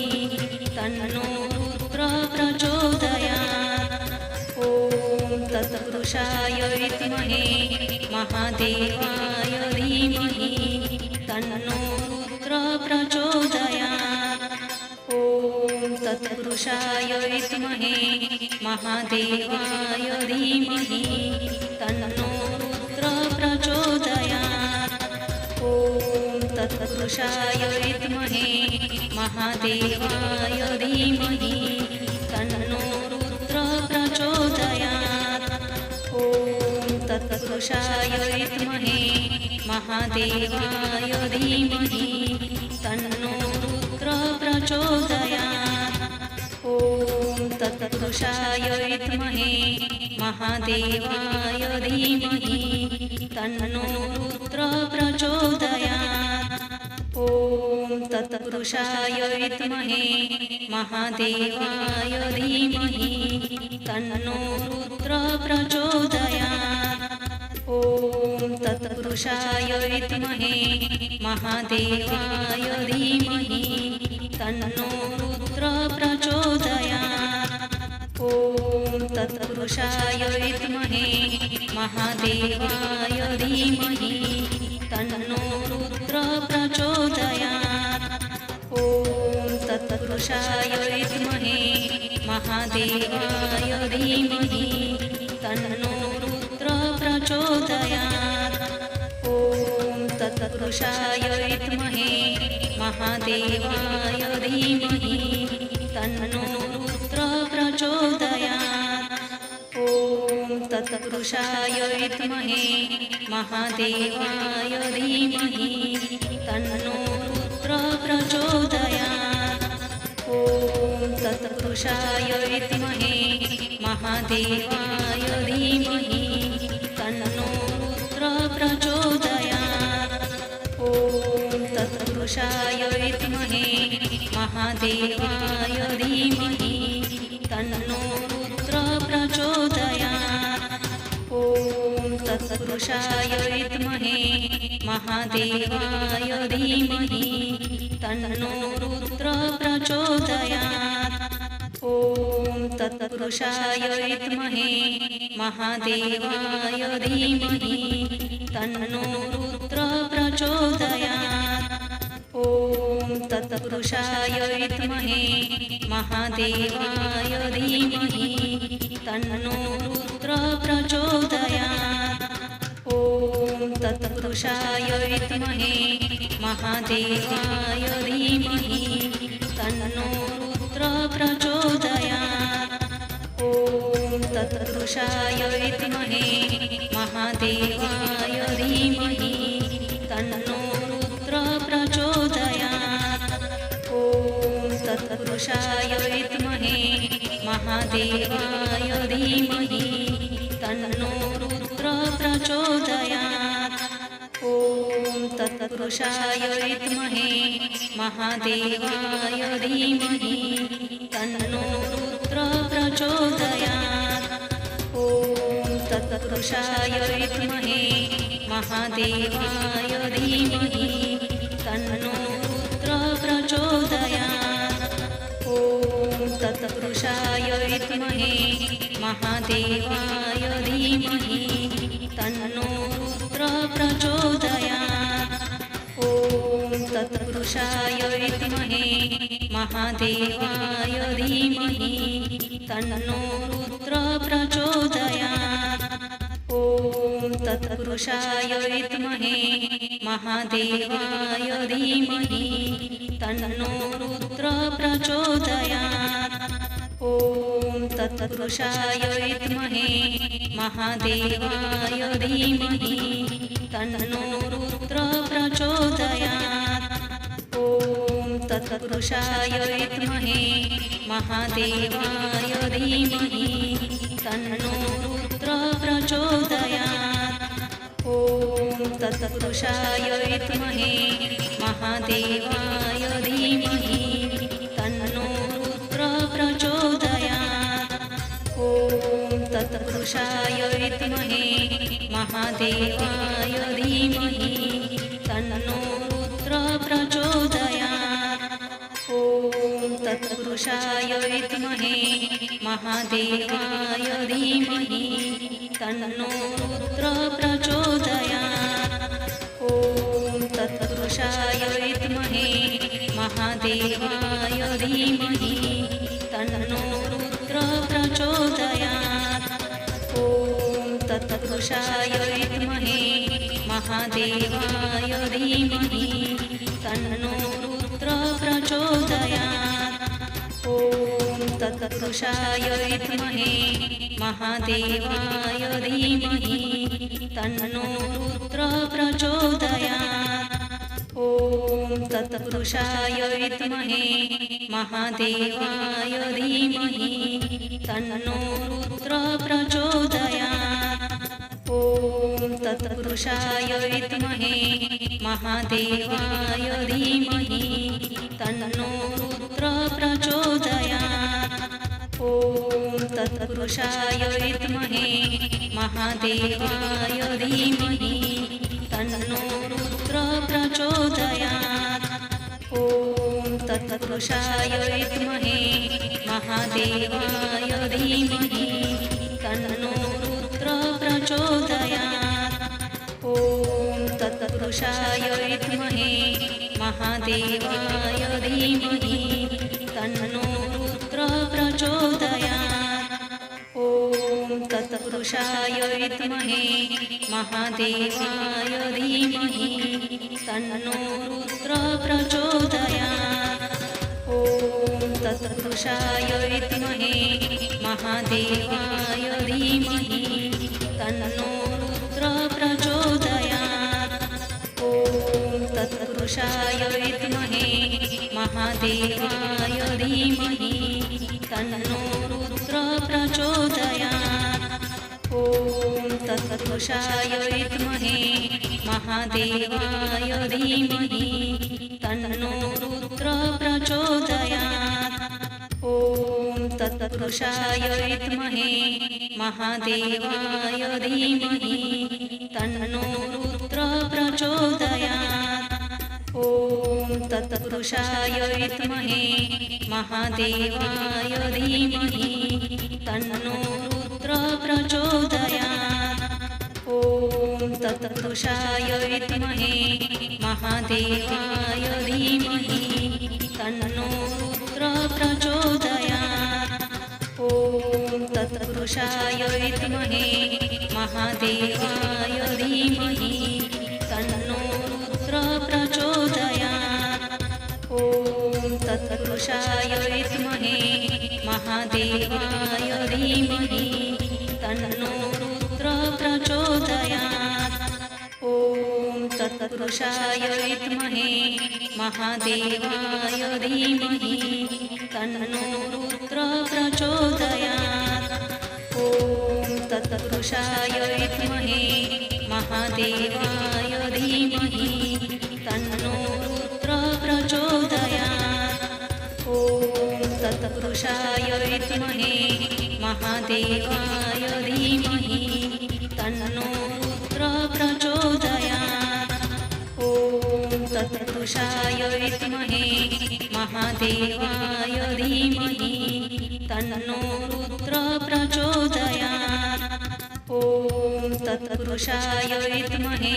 तन्नो रुद्रः प्रचोदयात्। ॐ तत्पुरुषाय विद्महे महादेवाय धीमहि तन्नो रुद्रः प्रचोदयात्। ॐ तत्पुरुषाय विद्महे महादेवाय धीमहि तन्नो रुद्रः प्रचोदयात्। ॐ तत्पुरुषाय विद्महे महादेवाय धीमहि तन्नो रुद्रः प्रचोदयात्। ॐ तत्पुरुषाय विद्महे महादेवाय धीमहि तन्नो रुद्रः प्रचोदयात्। ॐ तत्पुरुषाय विद्महे महादेवाय धीमहि तन्नो रुद्रः प्रचोदयात्। ॐ तत्पुरुषाय विद्महे महादेवाय धीमहि तन्नो रुद्रः प्रचोदयात्। ॐ तत्पुरुषाय विद्महे महादेवाय धीमहि तन्नो रुद्रः प्रचोदयात्। ॐ तत्पुरुषाय विद्महे महादेवाय धीमहि तन्नो रुद्रः प्रचोदयात्। ॐ तत्पुरुषाय विद्महे महादेवाय धीमहि तन्नो रुद्रः प्रचोदयात्। ॐ तत्पुरुषाय विद्महे महादेवाय धीमहि तन्नो रुद्रः प्रचोदयात्। ॐ तत्पुरुषाय विद्महे महादेवाय धीमहि तन्नो रुद्रः प्रचोदयात्। ॐ तत्पुरुषाय विद्महे महादेवाय धीमहि तन्नो रुद्रः प्रचोदयात्। ॐ तत्पुरुषाय विद्महे महादेवाय धीमहि तन्नो रुद्रः प्रचोदयात्। ॐ तत्पुरुषाय विद्महे महादेवाय धीमहि तन्नो रुद्रः प्रचोदयात्। ॐ तत्पुरुषाय विद्महे महादेवाय धीमहि तन्नो रुद्रः प्रचोदयात्। ॐ तत्पुरुषाय विद्महे महादेवाय धीमहि तन्नो रुद्रः प्रचोदयात्। ॐ तत्पुरुषाय विद्महे महादेवाय धीमहि तन्नो रुद्रः प्रचोदयात्। ॐ तत्पुरुषाय विद्महे महादेवाय धीमहि तन्नो रुद्रः प्रचोदयात्। ॐ तत्पुरुषाय विद्महे महादेवाय धीमहि तन्नो रुद्रः प्रचोदयात्। ॐ तत्पुरुषाय विद्महे महादेवाय धीमहि तन्नो रुद्रः प्रचोदयात्। ॐ तत्पुरुषाय विद्महे महादेवाय धीमहि तन्नो रुद्रः प्रचोदयात्। ॐ तत्पुरुषाय विद्महे महादेवाय धीमहि तन्नो रुद्रः प्रचोदयात्। ॐ तत्पुरुषाय विद्महे महादेवाय धीमहि तन्नो रुद्रः प्रचोदयात्। ॐ तत्पुरुषाय विद्महे महादेवाय धीमहि तन्नो रुद्रः प्रचोदयात्। ॐ तत्पुरुषाय विद्महे महादेवाय धीमहि तन्नो रुद्रः प्रचोदयात्। ॐ तत्पुरुषाय विद्महे महादेवाय धीमहि तन्नो रुद्रः प्रचोदयात्। ॐ तत्पुरुषाय विद्महे महादेवाय धीमहि तन्नो रुद्रः प्रचोदयात्। ॐ तत्पुरुषाय विद्महे महादेवाय धीमहि ॐ तत्पुरुषाय विद्महे महादेवाय धीमहि तन्नो रुद्रः प्रचोदयात्। ॐ तत्पुरुषाय विद्महे महादेवाय धीमहि तन्नो रुद्रः प्रचोदयात्। ॐ तत्पुरुषाय विद्महे महादेवाय धीमहि तन्नो रुद्रः प्रचोदयात्। ॐ तत्पुरुषाय विद्महे महादेवाय धीमहि तन्नो रुद्रः प्रचोदयात्। ॐ तत्पुरुषाय विद्महे महादेवाय धीमहि तन्नो रुद्रः प्रचोदयात्। ॐ तत्पुरुषाय विद्महे महादेवाय धीमहि तन्नो रुद्रः प्रचोदयात्। ॐ तत्पुरुषाय विद्महे महादेवाय धीमहि तन्नो रुद्रः प्रचोदयात्। ॐ तत्पुरुषाय विद्महे महादेवाय धीमहि तन्नो रुद्रः प्रचोदयात्। ॐ तत्पुरुषाय विद्महे महादेवाय धीमहि तन्नो रुद्रः प्रचोदयात्। ॐ तत्पुरुषाय विद्महे महादेवाय धीमहि तन्नो रुद्रः प्रचोदयात्। ॐ तत्पुरुषाय विद्महे महादेवाय धीमहि तन्नो रुद्रः प्रचोदयात्। ॐ तत्पुरुषाय विद्महे महादेवाय धीमहि तन्नो रुद्रः प्रचोदयात्। ॐ तत्पुरुषाय विद्महे महादेवाय धीमहि तन्नो रुद्रः प्रचोदयात्। ॐ तत्पुरुषाय विद्महे महादेवाय धीमहि तन्नो रुद्रः प्रचोदयात्। ॐ तत्पुरुषाय विद्महे महादेवाय धीमहि तन्नो रुद्रः प्रचोदयात्। ॐ तत्पुरुषाय विद्महे महादेवाय धीमहि तन्नो रुद्रः प्रचोदयात्। ॐ तत्पुरुषाय विद्महे महादेवाय धीमहि तन्नो रुद्रः प्रचोदयात्। ॐ तत्पुरुषाय विद्महे महादेवाय धीमहि तन्नो रुद्रः प्रचोदयात्। ॐ तत्पुरुषाय विद्महे महादेवाय धीमहि तन्नो रुद्रः प्रचोदयात्। ॐ तत्पुरुषाय विद्महे महादेवाय धीमहि तन्नो रुद्रः प्रचोदयात्। ॐ तत्पुरुषाय विद्महे महादेवाय धीमहि तन्नो रुद्रः प्रचोदयात्। ॐ तत्पुरुषाय विद्महे महादेवाय धीमहि तन्नो रुद्रः प्रचोदयात्। ॐ तत्पुरुषाय विद्महे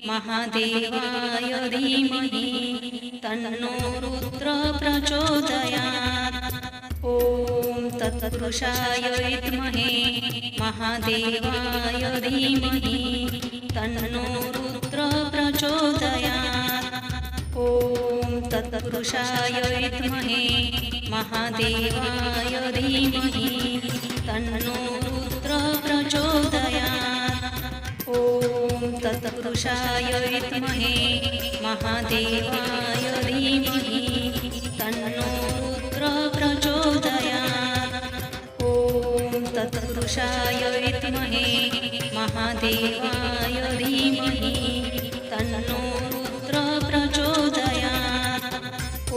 महादेवाय धीमहि तन्नो रुद्रः प्रचोदयात्। ॐ तत्पुरुषाय विद्महे महादेवाय धीमहि तन्नो रुद्रः प्रचोदयात्। ॐ तत्पुरुषाय विद्महे महादेवाय धीमहि तन्नो रुद्रः प्रचोदयात्। ॐ तत्पुरुषाय विद्महे महादेवाय धीमहि तन्नो रुद्रः प्रचोदयात्। ॐ तत्पुरुषाय विद्महे महादेवाय धीमहि तन्नो रुद्रः प्रचोदयात्। ॐ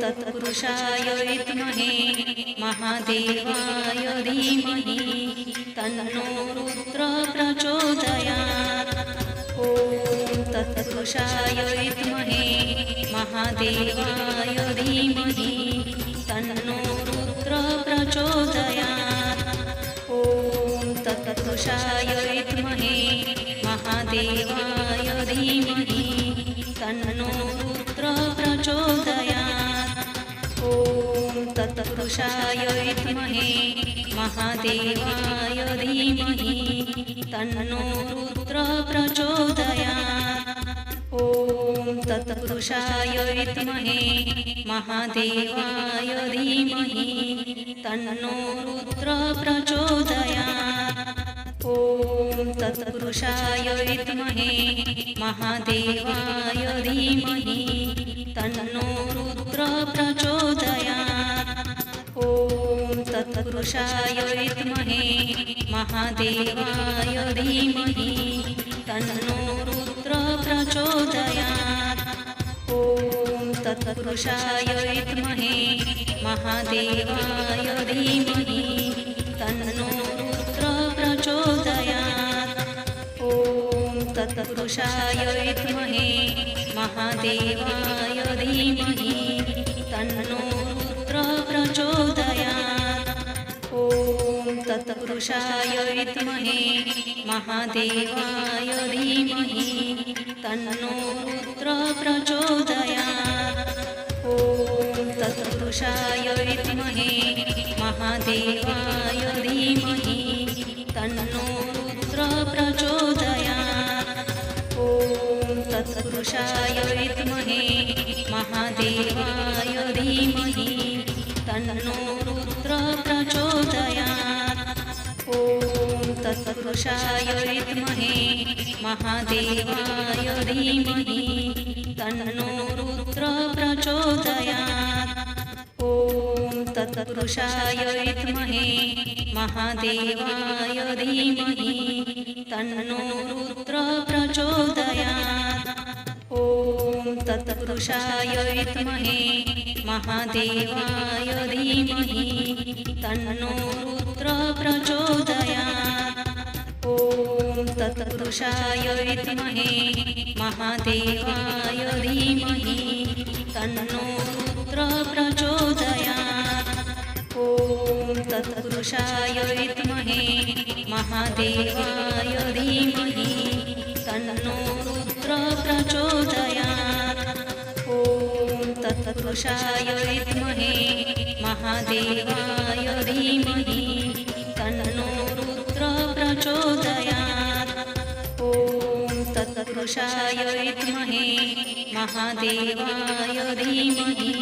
तत्पुरुषाय विद्महे महादेवाय धीमहि तन्नो रुद्रः प्रचोदयात्। ॐ तत्पुरुषाय विद्महे महादेवाय धीमहि तन्नो रुद्रः प्रचोदयात्। ॐ तत्पुरुषाय विद्महे महादेवाय धीमहि तन्नो रुद्रः प्रचोदयात्। ॐ तत्पुरुषाय विद्महे महादेवाय धीमहि तन्नो रुद्रः प्रचोदयात्। ॐ तत्पुरुषाय विद्महे महादेवाय धीमहि तन्नो रुद्रः प्रचोदयात्। ॐ तत्पुरुषाय विद्महे महादेवाय धीमहि तन्नो रुद्रः प्रचोदयात्। ॐ तत्पुरुषाय विद्महे महादेवाय धीमहि तन्नो रुद्रः प्रचोदयात्। ॐ तत्पुरुषाय विद्महे महादेवाय धीमहि तन्नो रुद्रः प्रचोदयात्। ॐ तत्पुरुषाय विद्महे महादेवाय धीमहि तन्नो रुद्रः प्रचोदयात्। ॐ तत्पुरुषाय विद्महे महादेवाय धीमहि तन्नो रुद्रः प्रचोदयात्। ॐ तत्पुरुषाय विद्महे महादेवाय धीमहि तन्नो रुद्रः प्रचोदयात्। ॐ तत्पुरुषाय विद्महे महादेवाय धीमहि तन्नो रुद्रः प्रचोदयात्। ॐ तत्पुरुषाय विद्महे महादेवाय धीमहि तन्नो रुद्रः प्रचोदयात्। ॐ तत्पुरुषाय विद्महे महादेवाय धीमहि तन्नो रुद्रः प्रचोदयात्। ॐ तत्पुरुषाय विद्महे महादेवाय धीमहि तन्नो रुद्रः प्रचोदयात्। ॐ तत्पुरुषाय विद्महे महादेवाय धीमहि तन्नो रुद्रः प्रचोदयात्। ॐ तत्पुरुषाय विद्महे महादेवाय धीमहि तन्नो रुद्रः प्रचोदयात्। ॐ तत्पुरुषाय विद्महे महादेवाय धीमहि तन्नो रुद्रः प्रचोदयात्। ॐ तत्पुरुषाय विद्महे महादेवाय धीमहि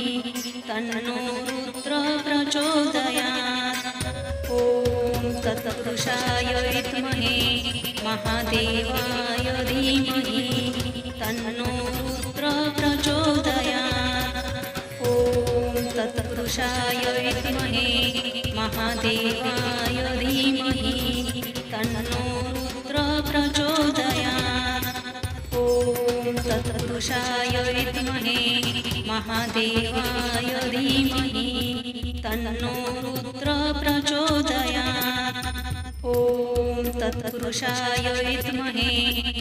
तन्नो रुद्रः प्रचोदयात्। ॐ तत्पुरुषाय विद्महे महादेवाय धीमहि तन्नो रुद्रः प्रचोदयात्। ॐ तत्पुरुषाय विद्महे महादेवाय धीमहि तन्नो रुद्रः प्रचोदयात्। ॐ तत्पुरुषाय विद्महे महादेवाय धीमहि तन्नो रुद्रः प्रचोदयात्। ॐ तत्पुरुषाय विद्महे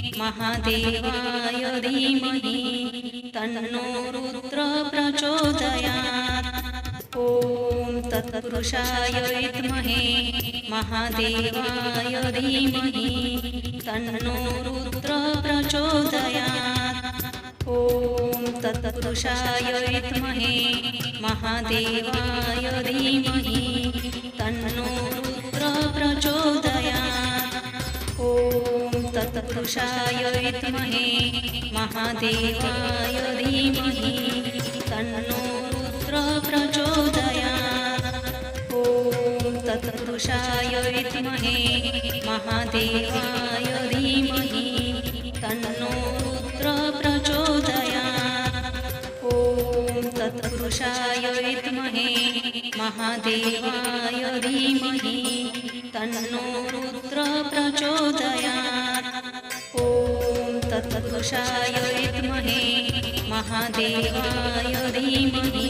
महादेवाय धीमहि तन्नो रुद्रः प्रचोदयात्। ॐ तत्पुरुषाय विद्महे महादेवाय धीमहि तन्नो रुद्रः प्रचोदयात्। ॐ तत्पुरुषाय विद्महे महादेवाय धीमहि तन्नो रुद्रः प्रचोदयात्। ॐ तत्पुरुषाय विद्महे महादेवाय धीमहि तन्नो रुद्रः प्रचोदयात्। ॐ तत्पुरुषाय विद्महे महादेवाय धीमहि तन्नो रुद्रः प्रचोदयात्। ॐ तत्पुरुषाय विद्महे महादेवाय धीमहि तन्नो रुद्रः प्रचोदयात्। ॐ तत्पुरुषाय विद्महे महादेवाय धीमहि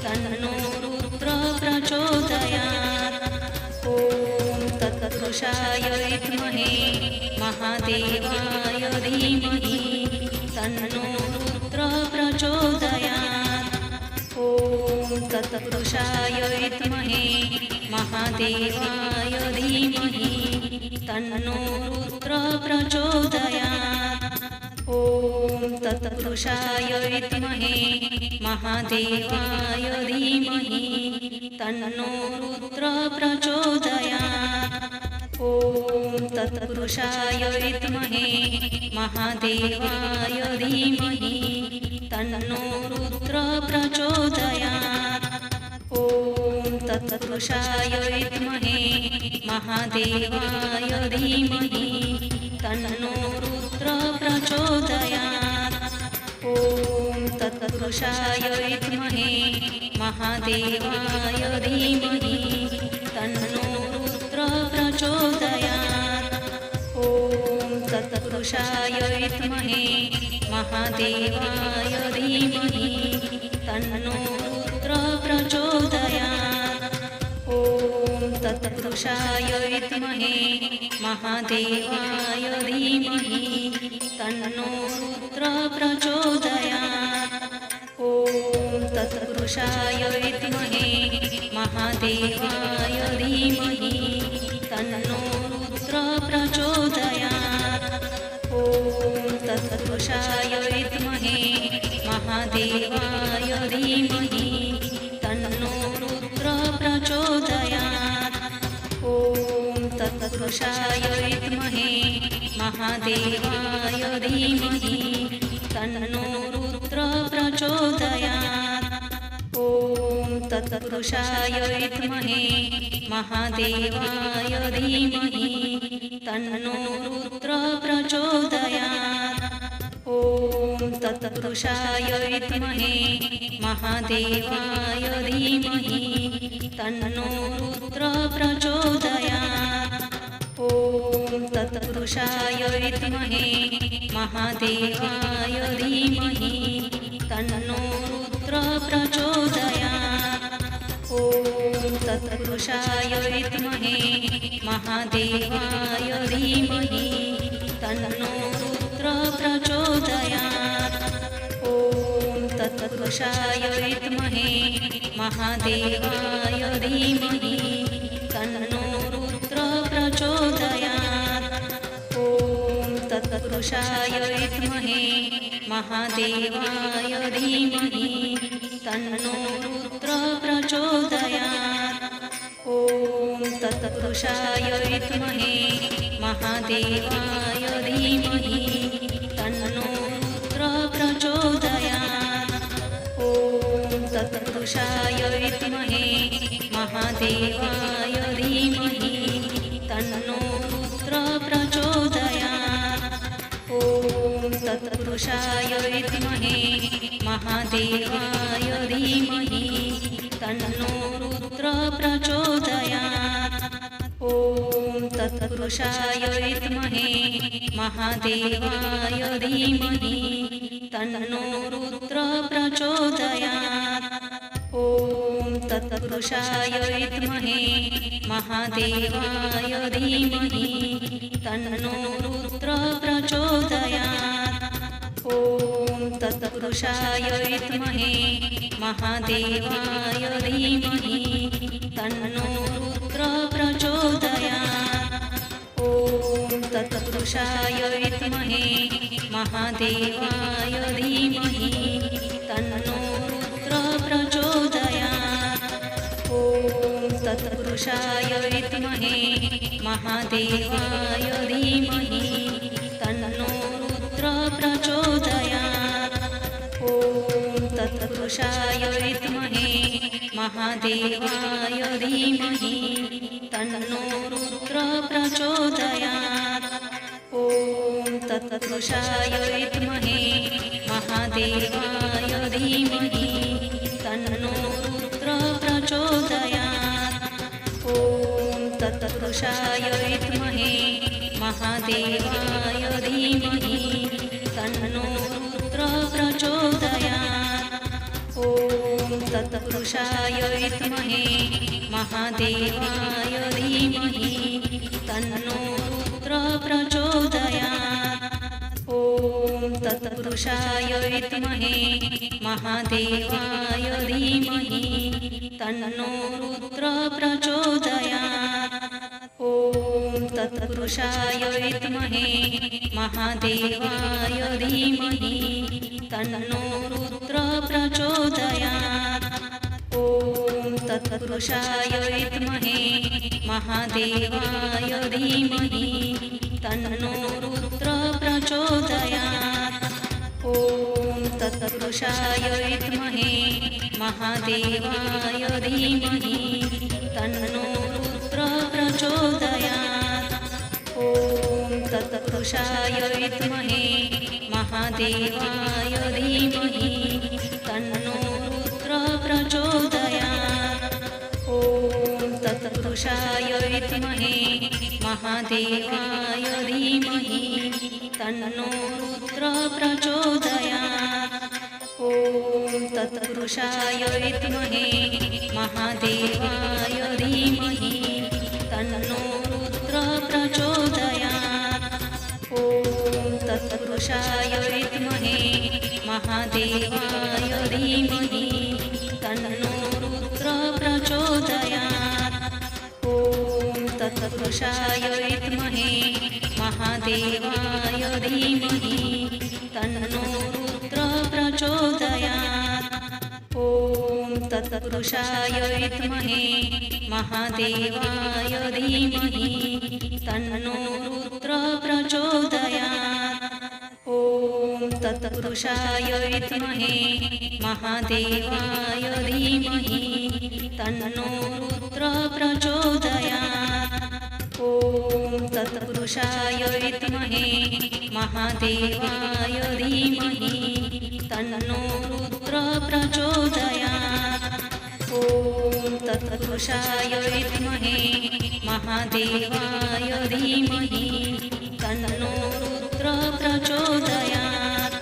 तन्नो रुद्रः प्रचोदयात्। ॐ तत्पुरुषाय विद्महे महादेवाय धीमहि तन्नो रुद्रः प्रचोदयात्। ॐ तत्पुरुषाय विद्महे महादेवाय धीमहि तन्नो रुद्रः प्रचोदयात्। ॐ तत्पुरुषाय विद्महे महादेवाय धीमहि तन्नो रुद्रः प्रचोदयात्। ॐ तत्पुरुषाय विद्महे महादेवाय धीमहि तन्नो रुद्रः प्रचोदयात्। ॐ तत्पुरुषाय विद्महे महादेवाय धीमहि तन्नो रुद्रः प्रचोदयात्। ॐ तत्पुरुषाय विद्महे महादेवाय धीमहि तन्नो रुद्रः प्रचोदयात्। ॐ तत्पुरुषाय विद्महे महादेवाय धीमहि तन्नो रुद्रः प्रचोदयात्। ॐ तत्पुरुषाय विद्महे महादेवाय धीमहि तन्नो रुद्रः प्रचोदयात्। ॐ तत्पुरुषाय विद्महे महादेवाय धीमहि तन्नो रुद्रः प्रचोदयात्। ॐ तत्पुरुषाय विद्महे महादेवाय धीमहि तन्नो रुद्रः प्रचोदयात्। ॐ तत्पुरुषाय विद्महे महादेवाय धीमहि तन्नो रुद्रः प्रचोदयात्। ॐ तत्पुरुषाय विद्महे महादेवाय धीमहि तन्नो रुद्रः प्रचोदयात्। ॐ तत्पुरुषाय विद्महे महादेवाय धीमहि तन्नो रुद्रः प्रचोदयात्। ॐ तत्पुरुषाय विद्महे महादेवाय धीमहि तन्नो रुद्रः प्रचोदयात्। ॐ तत्पुरुषाय विद्महे महादेवाय धीमहि तन्नो रुद्रः प्रचोदयात्। ॐ तत्पुरुषाय विद्महे महादेवाय धीमहि तन्नो रुद्रः प्रचोदयात्। ॐ तत्पुरुषाय विद्महे महादेवाय धीमहि तन्नो रुद्रः प्रचोदयात्। ॐ तत्पुरुषाय विद्महे महादेवाय धीमहि तन्नो रुद्रः प्रचोदयात्। ॐ तत्पुरुषाय विद्महे महादेवाय धीमहि तन्नो रुद्रः प्रचोदयात्। ॐ तत्पुरुषाय विद्महे महादेवाय धीमहि तन्नो रुद्रः प्रचोदयात्। ॐ तत्पुरुषाय विद्महे महादेवाय धीमहि तन्नो रुद्रः प्रचोदयात्। ॐ तत्पुरुषाय विद्महे महादेवाय धीमहि तन्नो रुद्रः प्रचोदयात्। ॐ तत्पुरुषाय विद्महे महादेवाय धीमहि तन्नो रुद्रः प्रचोदयात्। ॐ तत्पुरुषाय विद्महे महादेवाय धीमहि तन्नो रुद्रः प्रचोदयात्। ॐ तत्पुरुषाय विद्महे महादेवाय धीमहि तन्नो रुद्रः प्रचोदयात्। ॐ तत्पुरुषाय विद्महे महादेवाय धीमहि तन्नो रुद्रः प्रचोदयात्। ॐ तत्पुरुषाय विद्महे महादेवाय धीमहि तन्नो रुद्रः प्रचोदयात्। ॐ तत्पुरुषाय विद्महे महादेवाय धीमहि तन्नो रुद्रः प्रचोदयात्। ॐ तत्पुरुषाय विद्महे महादेवाय धीमहि तन्नो रुद्रः प्रचोदयात्। ॐ ॐ तत्पुरुषाय विद्महे महादेवाय धीमहि तन्नो रुद्रः प्रचोदयात्। ॐ तत्पुरुषाय विद्महे महादेवाय धीमहि तन्नो रुद्रः प्रचोदयात्। ॐ तत्पुरुषाय विद्महे महादेवाय धीमहि तन्नो रुद्रः प्रचोदयात्। ॐ तत्पुरुषाय विद्महे महादेवाय धीमहि तन्नो रुद्रः प्रचोदयात्। ॐ तत्पुरुषाय विद्महे महादेवाय धीमहि तन्नो रुद्रः प्रचोदयात्। ॐ तत्पुरुषाय विद्महे महादेवाय धीमहि तन्नो रुद्रः प्रचोदयात्। ॐ तत्पुरुषाय विद्महे महादेवाय धीमहि तन्नो रुद्रः प्रचोदयात्। ॐ तत्पुरुषाय विद्महे महादेवाय धीमहि तन्नो रुद्रः प्रचोदयात्। ॐ तत्पुरुषाय विद्महे महादेवाय धीमहि तन्नो रुद्रः प्रचोदयात्। ॐ तत्पुरुषाय विद्महे महादेवाय धीमहि तन्नो रुद्रः प्रचोदयात्। ॐ तत्पुरुषाय विद्महे महादेवाय धीमहि तन्नो रुद्रः प्रचोदयात्। ॐ तत्पुरुषाय विद्महे महादेवाय धीमहि तन्नो रुद्रः प्रचोदयात्। ॐ तत्पुरुषाय विद्महे महादेवाय धीमहि तन्नो रुद्रः प्रचोदयात्।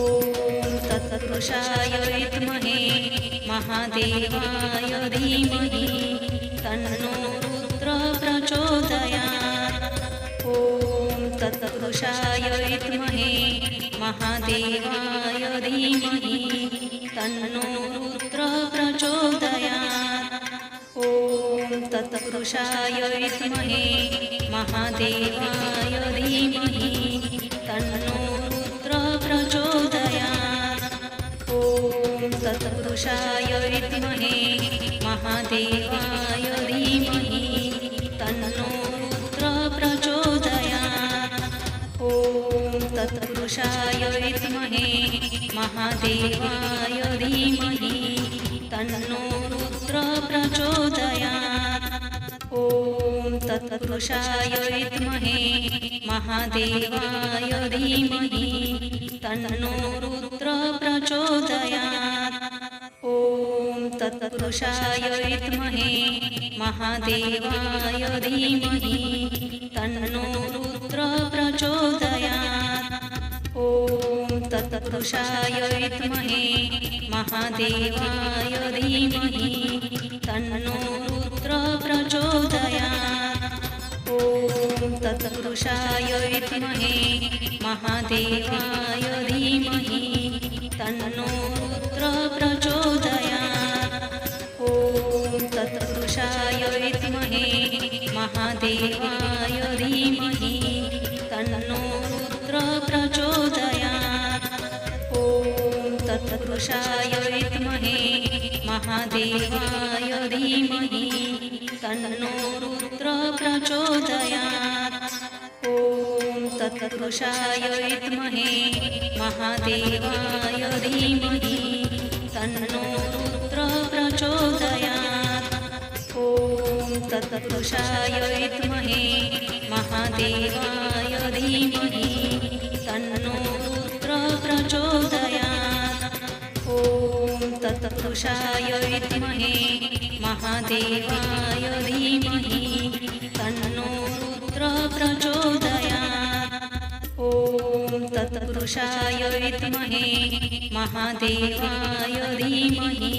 ॐ तत्पुरुषाय विद्महे महादेवाय धीमहि तन्नो रुद्रः प्रचोदयात्। ॐ तत्पुरुषाय विद्महे महादेवाय धीमहि तन्नो रुद्रः प्रचोदयात्। ॐ तत्पुरुषाय विद्महे महादेवाय धीमहि तन्नो रुद्रः प्रचोदयात्। ॐ तत्पुरुषाय विद्महे महादेवाय धीमहि तन्नो रुद्रः प्रचोदयात्। ॐ तत्पुरुषाय विद्महे महादेवाय धीमहि तन्नो रुद्रः प्रचोदयात्। ॐ तत्पुरुषाय विद्महे महादेवाय धीमहि तन्नो रुद्रः प्रचोदयात्। ॐ तत्पुरुषाय विद्महे महादेवाय धीमहि तन्नो रुद्रः प्रचोदयात्। ॐ तत्पुरुषाय विद्महे महादेवाय धीमहि तन्नो रुद्रः प्रचोदयात्। ॐ तत्पुरुषाय विद्महे महादेवाय धीमहि तन्नो रुद्रः प्रचोदयात्। ॐ तत्पुरुषाय विद्महे महादेवाय धीमहि तन्नो रुद्रः प्रचोदयात्। ॐ तत्पुरुषाय विद्महे महादेवाय धीमहि तन्नो रुद्रः प्रचोदयात्। ॐ तत्पुरुषाय विद्महे महादेवाय धीमहि तन्नो रुद्रः प्रचोदयात्। ॐ तत्पुरुषाय विद्महे महादेवाय धीमहि तन्नो रुद्रः प्रचोदयात्। ॐ तत्पुरुषाय विद्महे महादेवाय धीमहि तन्नो रुद्रः प्रचोदयात्। ॐ तत्पुरुषाय विद्महे महादेवाय धीमहि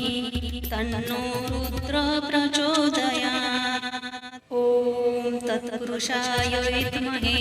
तन्नो रुद्रः प्रचोदयात्। ॐ तत्पुरुषाय विद्महे